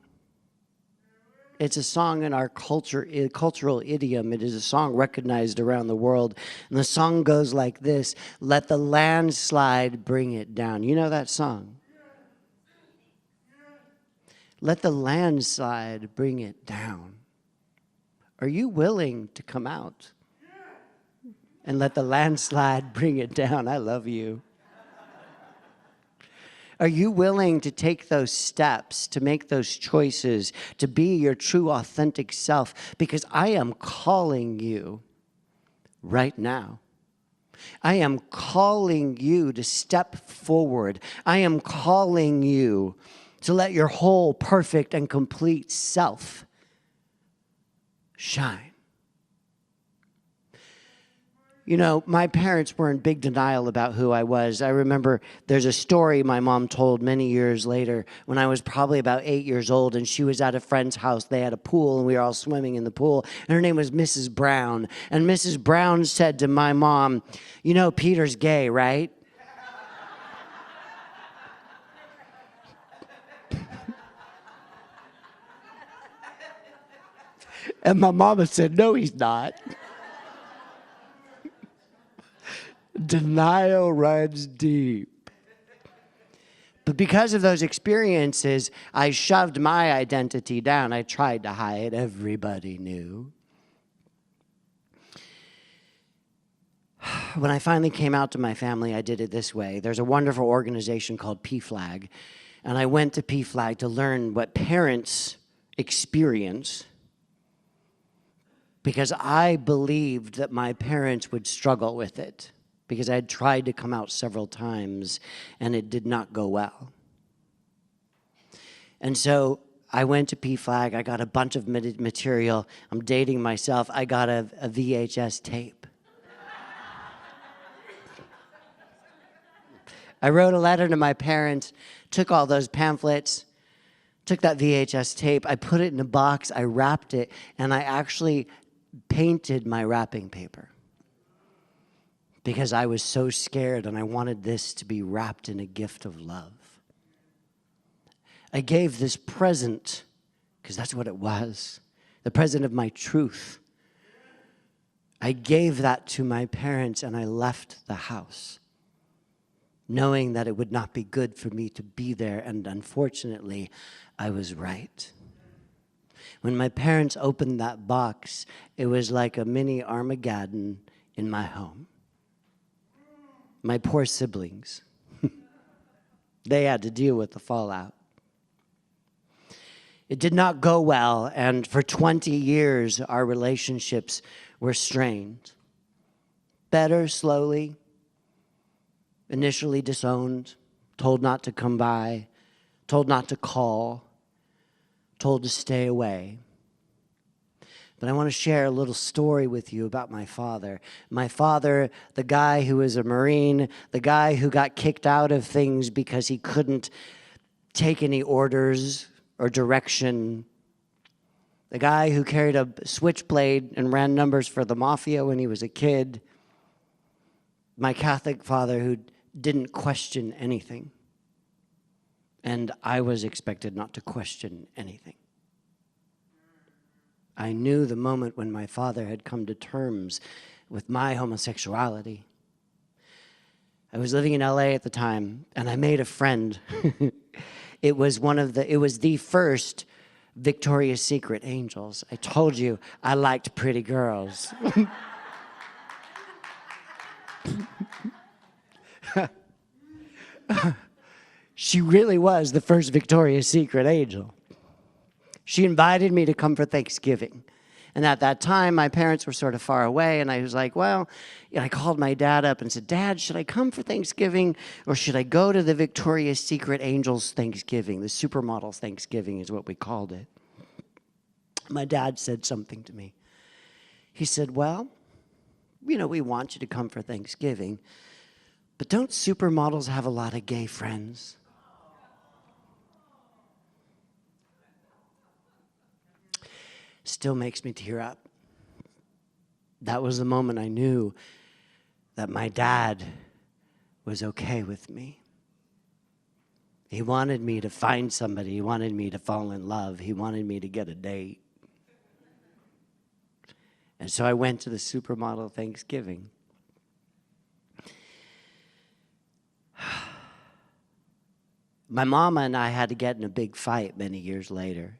It's a song in our cultural idiom. It is a song recognized around the world. And the song goes like this: let the landslide bring it down. You know that song? Let the landslide bring it down. Are you willing to come out and let the landslide bring it down? I love you. Are you willing to take those steps, to make those choices, to be your true, authentic self? Because I am calling you right now. I am calling you to step forward. I am calling you to let your whole, perfect, and complete self shine. You know, my parents were in big denial about who I was. I remember there's a story my mom told many years later when I was probably about 8 years old, and she was at a friend's house. They had a pool, and we were all swimming in the pool, and her name was Mrs. Brown. And Mrs. Brown said to my mom, "You know, Peter's gay, right?" And my mama said, "No, he's not." Denial runs deep. But because of those experiences, I shoved my identity down. I tried to hide. Everybody knew. When I finally came out to my family, I did it this way. There's a wonderful organization called PFLAG, and I went to PFLAG to learn what parents experience because I believed that my parents would struggle with it, because I had tried to come out several times and it did not go well. And so I went to PFLAG, I got a bunch of material. I'm dating myself. I got a VHS tape. I wrote a letter to my parents, took all those pamphlets, took that VHS tape, I put it in a box, I wrapped it, and I actually painted my wrapping paper, because I was so scared and I wanted this to be wrapped in a gift of love. I gave this present, because that's what it was, the present of my truth. I gave that to my parents and I left the house, knowing that it would not be good for me to be there, and unfortunately, I was right. When my parents opened that box, it was like a mini Armageddon in my home. My poor siblings. They had to deal with the fallout. It did not go well, and for 20 years, our relationships were strained. Better slowly, initially disowned, told not to come by, told not to call, told to stay away. But I want to share a little story with you about my father. My father, the guy who was a Marine, the guy who got kicked out of things because he couldn't take any orders or direction. The guy who carried a switchblade and ran numbers for the mafia when he was a kid. My Catholic father who didn't question anything. And I was expected not to question anything. I knew the moment when my father had come to terms with my homosexuality. I was living in LA at the time, and I made a friend. It was the first Victoria's Secret Angels. I told you I liked pretty girls. She really was the first Victoria's Secret Angel. She invited me to come for Thanksgiving. And at that time, my parents were sort of far away, and I was like, well, I called my dad up and said, "Dad, should I come for Thanksgiving, or should I go to the Victoria's Secret Angels Thanksgiving?" The supermodels Thanksgiving is what we called it. My dad said something to me. He said, "Well, we want you to come for Thanksgiving, but don't supermodels have a lot of gay friends?" Still makes me tear up. That was the moment I knew that my dad was okay with me. He wanted me to find somebody. He wanted me to fall in love. He wanted me to get a date. And so I went to the supermodel Thanksgiving. My mama and I had to get in a big fight many years later.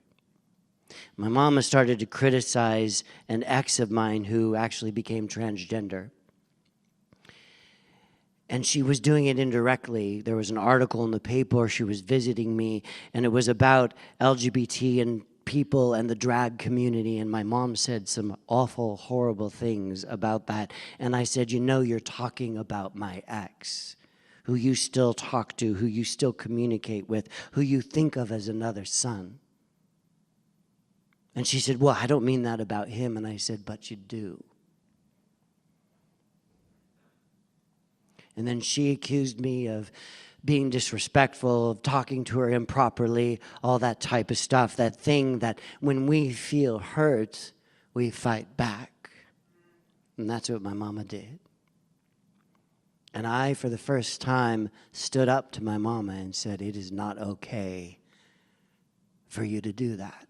My mama started to criticize an ex of mine who actually became transgender. And she was doing it indirectly. There was an article in the paper, she was visiting me, and it was about LGBT and people and the drag community, and my mom said some awful, horrible things about that. And I said, "You're talking about my ex, who you still talk to, who you still communicate with, who you think of as another son." And she said, "Well, I don't mean that about him." And I said, "But you do." And then she accused me of being disrespectful, of talking to her improperly, all that type of stuff. That thing that when we feel hurt, we fight back. And that's what my mama did. And I, for the first time, stood up to my mama and said, it is not okay for you to do that.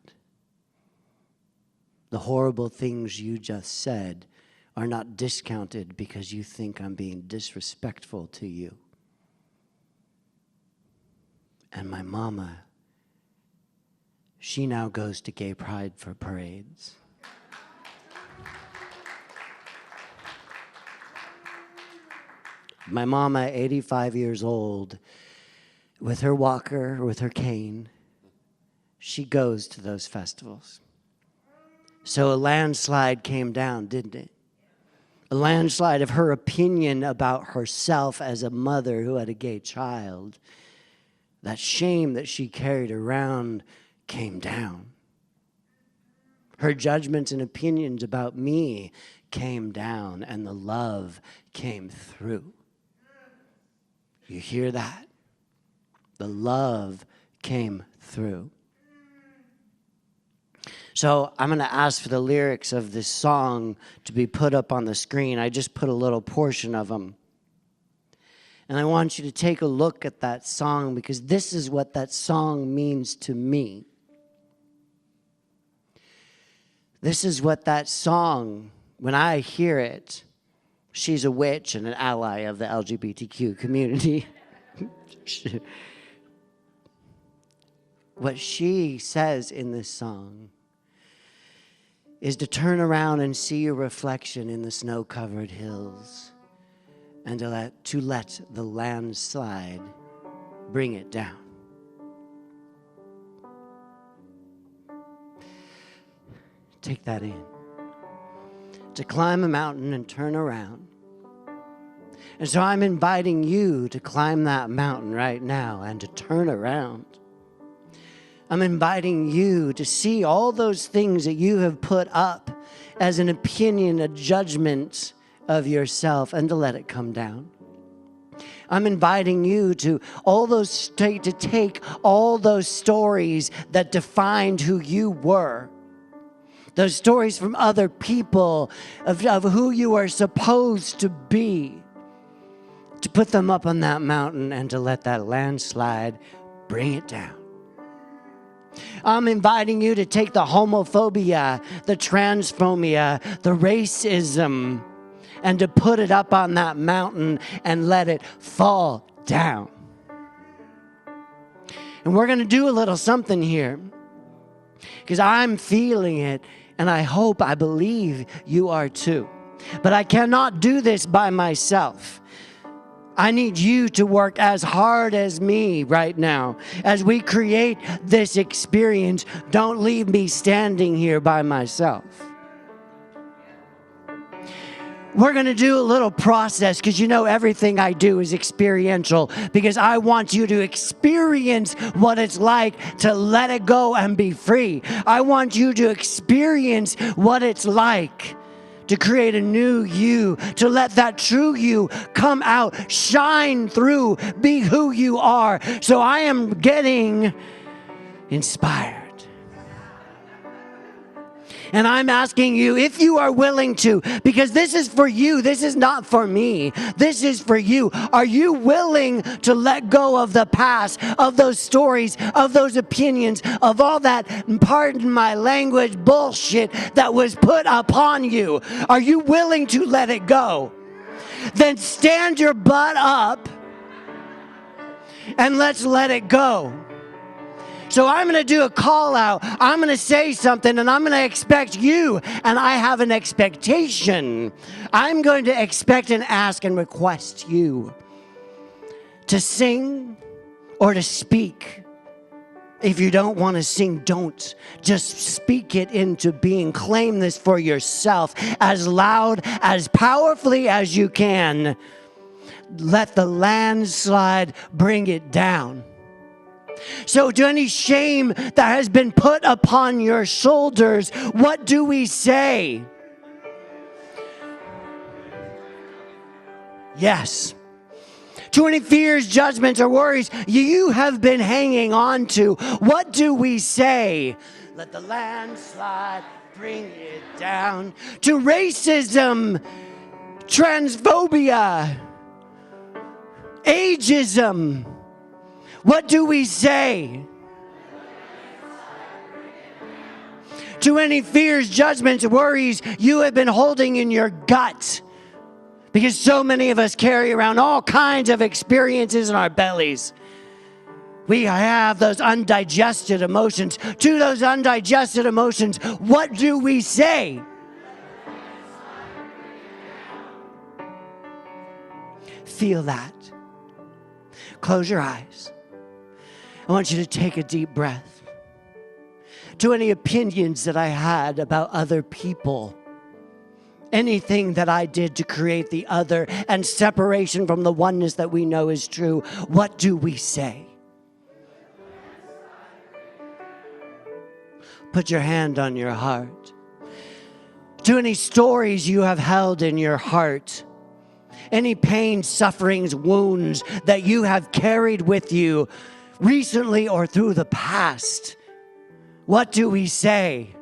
The horrible things you just said are not discounted because you think I'm being disrespectful to you. And my mama, she now goes to gay pride for parades. My mama, 85 years old, with her walker, with her cane, she goes to those festivals. So a landslide came down, didn't it? A landslide of her opinion about herself as a mother who had a gay child. That shame that she carried around came down. Her judgments and opinions about me came down, and the love came through. You hear that? The love came through. So I'm going to ask for the lyrics of this song to be put up on the screen. I just put a little portion of them. And I want you to take a look at that song because this is what that song means to me. This is what that song, when I hear it, she's a witch and an ally of the LGBTQ community. What she says in this song is to turn around and see your reflection in the snow-covered hills and to let the landslide bring it down. Take that in. To climb a mountain and turn around. And so I'm inviting you to climb that mountain right now and to turn around. I'm inviting you to see all those things that you have put up as an opinion, a judgment of yourself, and to let it come down. I'm inviting you to take all those stories that defined who you were, those stories from other people of who you are supposed to be, to put them up on that mountain and to let that landslide bring it down. I'm inviting you to take the homophobia, the transphobia, the racism, and to put it up on that mountain and let it fall down. And we're going to do a little something here because I'm feeling it, and I believe you are too. But I cannot do this by myself. I need you to work as hard as me right now as we create this experience. Don't leave me standing here by myself. We're going to do a little process because you know everything I do is experiential because I want you to experience what it's like to let it go and be free. I want you to experience what it's like to create a new you, to let that true you come out, shine through, be who you are. So I am getting inspired. And I'm asking you if you are willing to, because this is for you. This is not for me. This is for you. Are you willing to let go of the past, of those stories, of those opinions, of all that, pardon my language, bullshit that was put upon you? Are you willing to let it go? Then stand your butt up and let's let it go. So I'm going to do a call out. I'm going to say something and I'm going to expect you. And I have an expectation. I'm going to expect and ask and request you to sing or to speak. If you don't want to sing, don't. Just speak it into being. Claim this for yourself as loud, as powerfully as you can. Let the landslide bring it down. So to any shame that has been put upon your shoulders, what do we say? Yes. To any fears, judgments, or worries you have been hanging on to, what do we say? Let the landslide bring it down. To racism, transphobia, ageism, what do we say? To any fears, judgments, worries you have been holding in your gut. Because so many of us carry around all kinds of experiences in our bellies. We have those undigested emotions. To those undigested emotions, what do we say? Feel that. Close your eyes. I want you to take a deep breath. To any opinions that I had about other people, anything that I did to create the other and separation from the oneness that we know is true, what do we say? Put your hand on your heart. To any stories you have held in your heart, any pain, sufferings, wounds that you have carried with you recently or through the past, what do we say?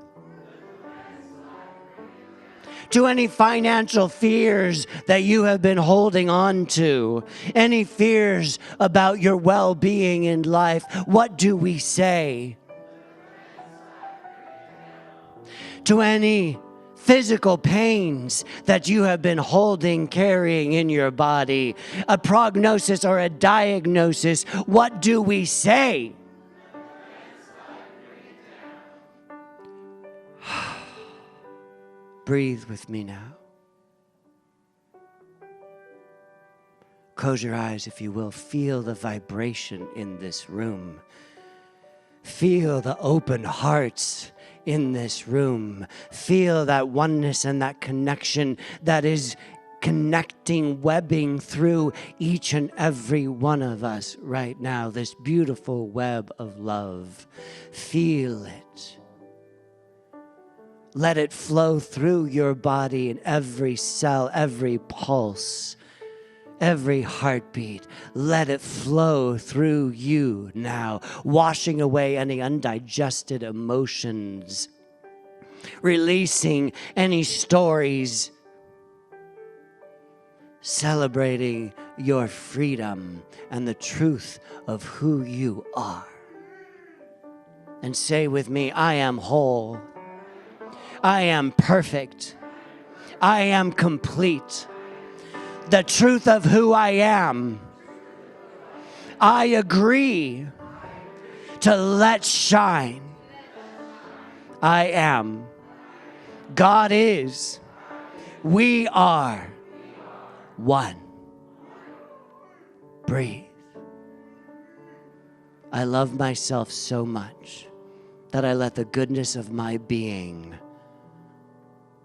To any financial fears that you have been holding on to, any fears about your well-being in life, what do we say? To any physical pains that you have been holding, carrying in your body, a prognosis or a diagnosis, what do we say? Breathe with me now. Close your eyes, if you will. Feel the vibration in this room. Feel the open hearts in this room. Feel that oneness and that connection that is connecting, webbing through each and every one of us right now. This beautiful web of love. Feel it. Let it flow through your body in every cell, every pulse, every heartbeat. Let it flow through you now, washing away any undigested emotions, releasing any stories, celebrating your freedom and the truth of who you are. And say with me, I am whole. I am perfect. I am complete. The truth of who I am, I agree to let shine. I am. God is. We are one. Breathe. I love myself so much that I let the goodness of my being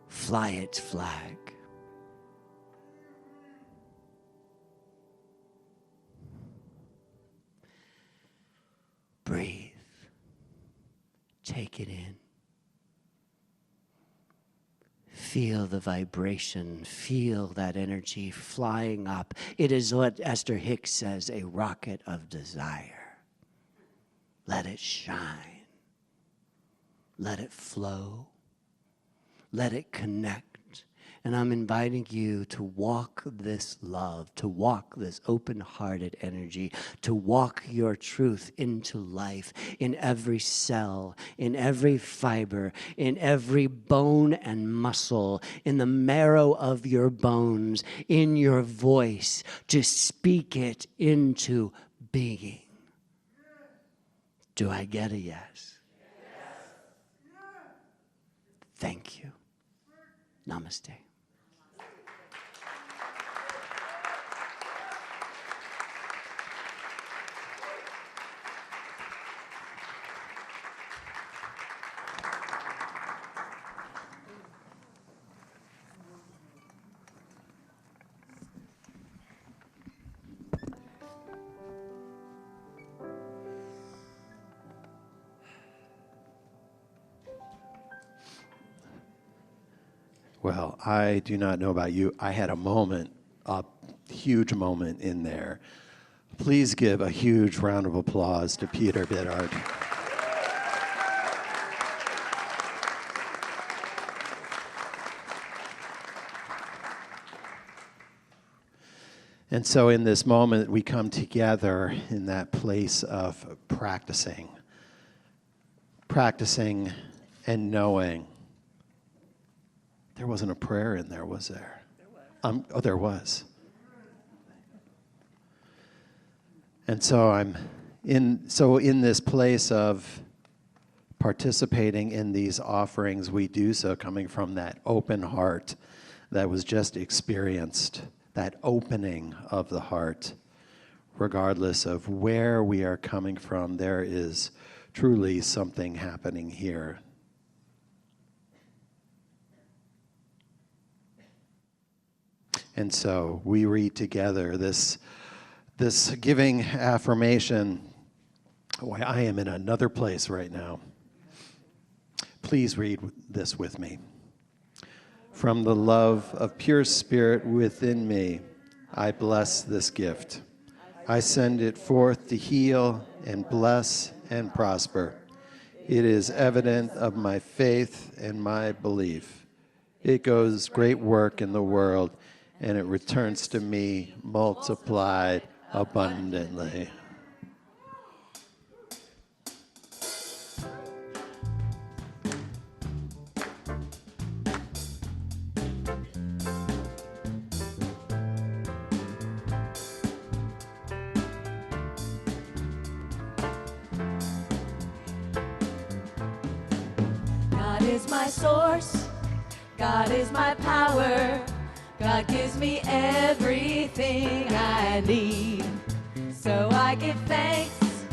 fly its flag. Breathe. Take it in. Feel the vibration. Feel that energy flying up. It is what Esther Hicks says, a rocket of desire. Let it shine. Let it flow. Let it connect. And I'm inviting you to walk this love, to walk this open-hearted energy, to walk your truth into life in every cell, in every fiber, in every bone and muscle, in the marrow of your bones, in your voice, to speak it into being. Do I get a yes? Thank you. Namaste. Well, I do not know about you. I had a moment up huge moment in there. Please give a huge round of applause to Peter Biddard. And so in this moment, we come together in that place of practicing and knowing. There wasn't a prayer in there, was there? Oh, there was. And so in this place of participating in these offerings, we do so coming from that open heart that was just experienced, that opening of the heart. Regardless of where we are coming from, there is truly something happening here. And so we read together this giving affirmation. Boy, I am in another place right now. Please read this with me. From the love of pure spirit within me, I bless this gift. I send it forth to heal and bless and prosper. It is evident of my faith and my belief. It goes great work in the world, and it returns to me multiplied abundantly. God is my source, God is my power, God gives me everything I need. So I give thanks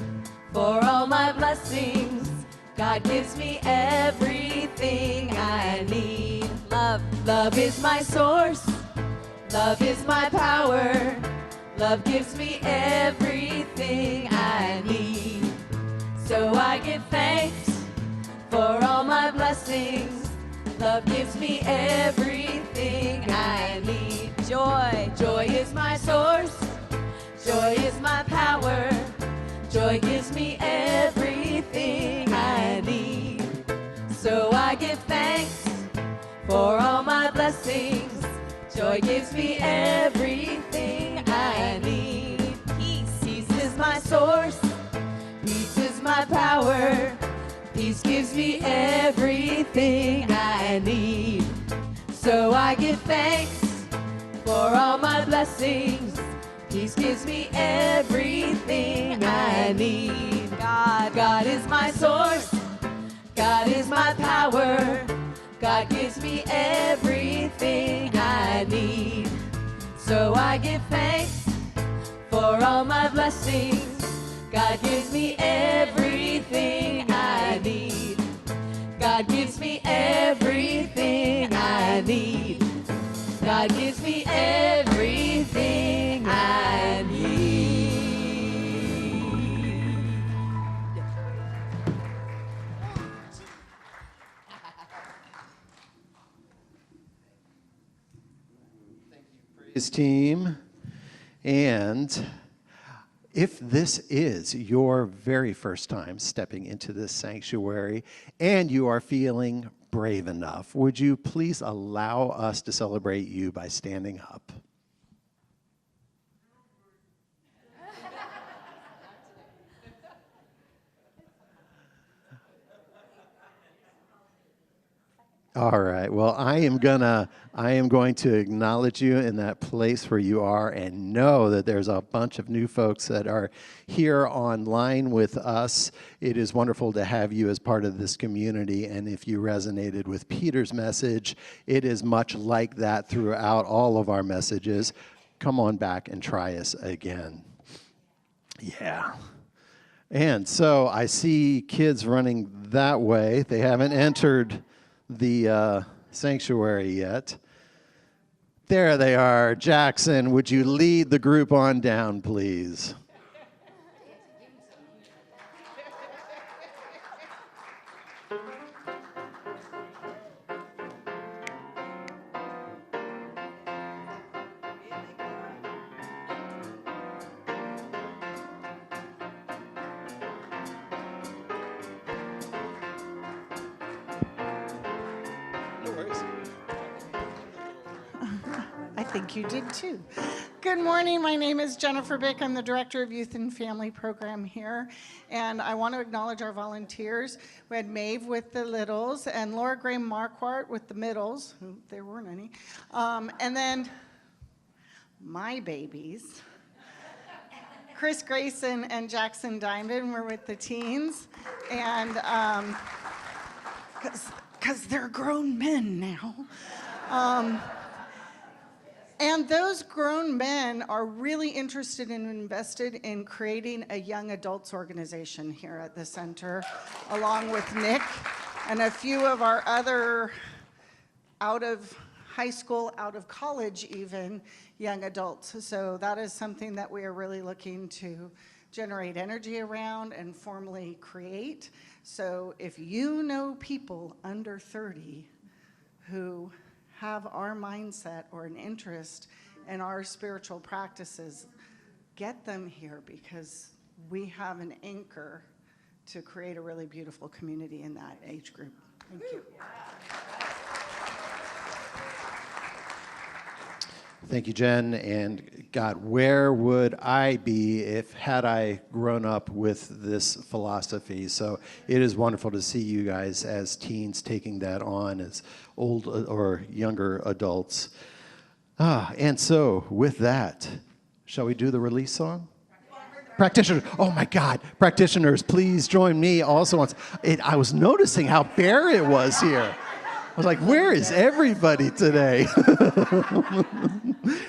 for all my blessings. God gives me everything I need. Love is my source, love is my power, love gives me everything I need. So I give thanks for all my blessings. Love gives me everything I need. Joy is my source. Joy is my power. Joy gives me everything I need. So I give thanks for all my blessings. Joy gives me everything I need. Peace is my source. Peace is my power. Peace gives me everything I need. So I give thanks for all my blessings. Peace gives me everything I need. God is my source. God is my power. God gives me everything I need. So I give thanks for all my blessings. God gives me everything I need. God gives me everything I need. God gives me everything I need. Praise team. And if this is your very first time stepping into this sanctuary and you are feeling brave enough, would you please allow us to celebrate you by standing up? All right. Well, I am going to acknowledge you in that place where you are and know that there's a bunch of new folks that are here online with us. It is wonderful to have you as part of this community. And if you resonated with Peter's message, it is much like that throughout all of our messages. Come on back and try us again. Yeah. And so I see kids running that way. They haven't entered the sanctuary yet. There they are. Jackson, would you lead the group on down, please? think you did too. Good morning. My name is Jennifer Bick. I'm the Director of Youth and Family Program here. And I want to acknowledge our volunteers. We had Maeve with the littles and Laura Gray Marquardt with the middles. There weren't any. And then my babies. Chris Grayson and Jackson Diamond were with the teens. And because they're grown men now. And those grown men are really interested and invested in creating a young adults organization here at the center, along with Nick and a few of our other out of high school, out of college even, young adults. So that is something that we are really looking to generate energy around and formally create. So if you know people under 30 who have our mindset or an interest in our spiritual practices, get them here, because we have an anchor to create a really beautiful community in that age group. Thank you. Thank you, Jen. And God, where would I be if had I grown up with this philosophy? So it is wonderful to see you guys as teens taking that on as old or younger adults. And so with that, shall we do the release song? Practitioners, oh my God, practitioners, please join me also. I was noticing how bare it was here. I was like, where is everybody today?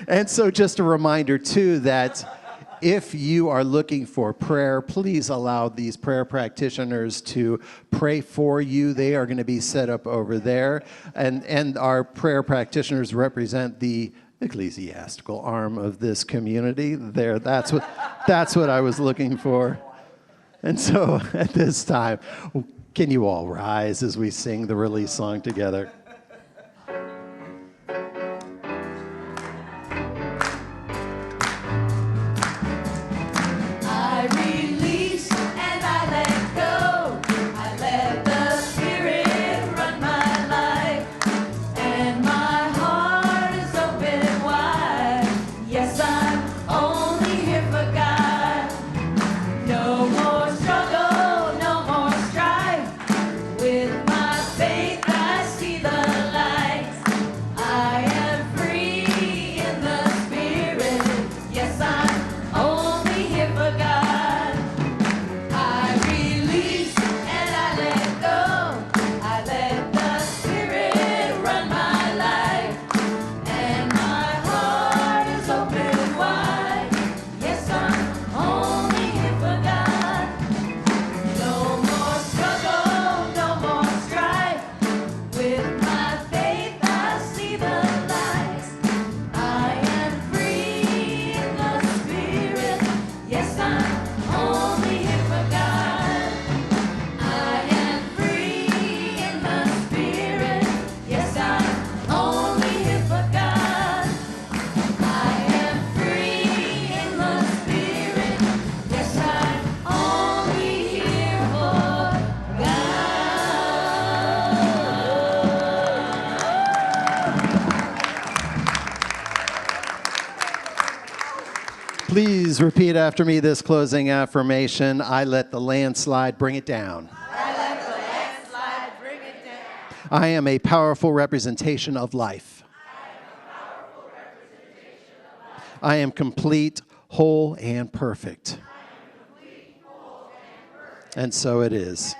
And so just a reminder, too, that if you are looking for prayer, please allow these prayer practitioners to pray for you. They are going to be set up over there. And our prayer practitioners represent the ecclesiastical arm of this community. There, that's what I was looking for. And so at this time, can you all rise as we sing the release song together? I release and I let go. I let the Spirit run my life, and my heart is open wide. Yes, I'm only here for God. No more struggle, no more strife. With my faith I see the light. I am free in the Spirit. Yes, I'm only here for God. I release and I let go. I let the Spirit run my life, and my heart is open wide. Yes, I'm only here for God. No more struggle, no more strife. With my faith I see the light. I am free in the Spirit. Yes, I'm only here for God. I am free in the Spirit. Yes, I'm only here for God. I am free in the Spirit. Yes, I'm only here for God. Please repeat after me this closing affirmation. I let the landslide bring it down. I let the landslide bring it down. I am a powerful representation of life. I am complete, whole, and perfect. And so it is.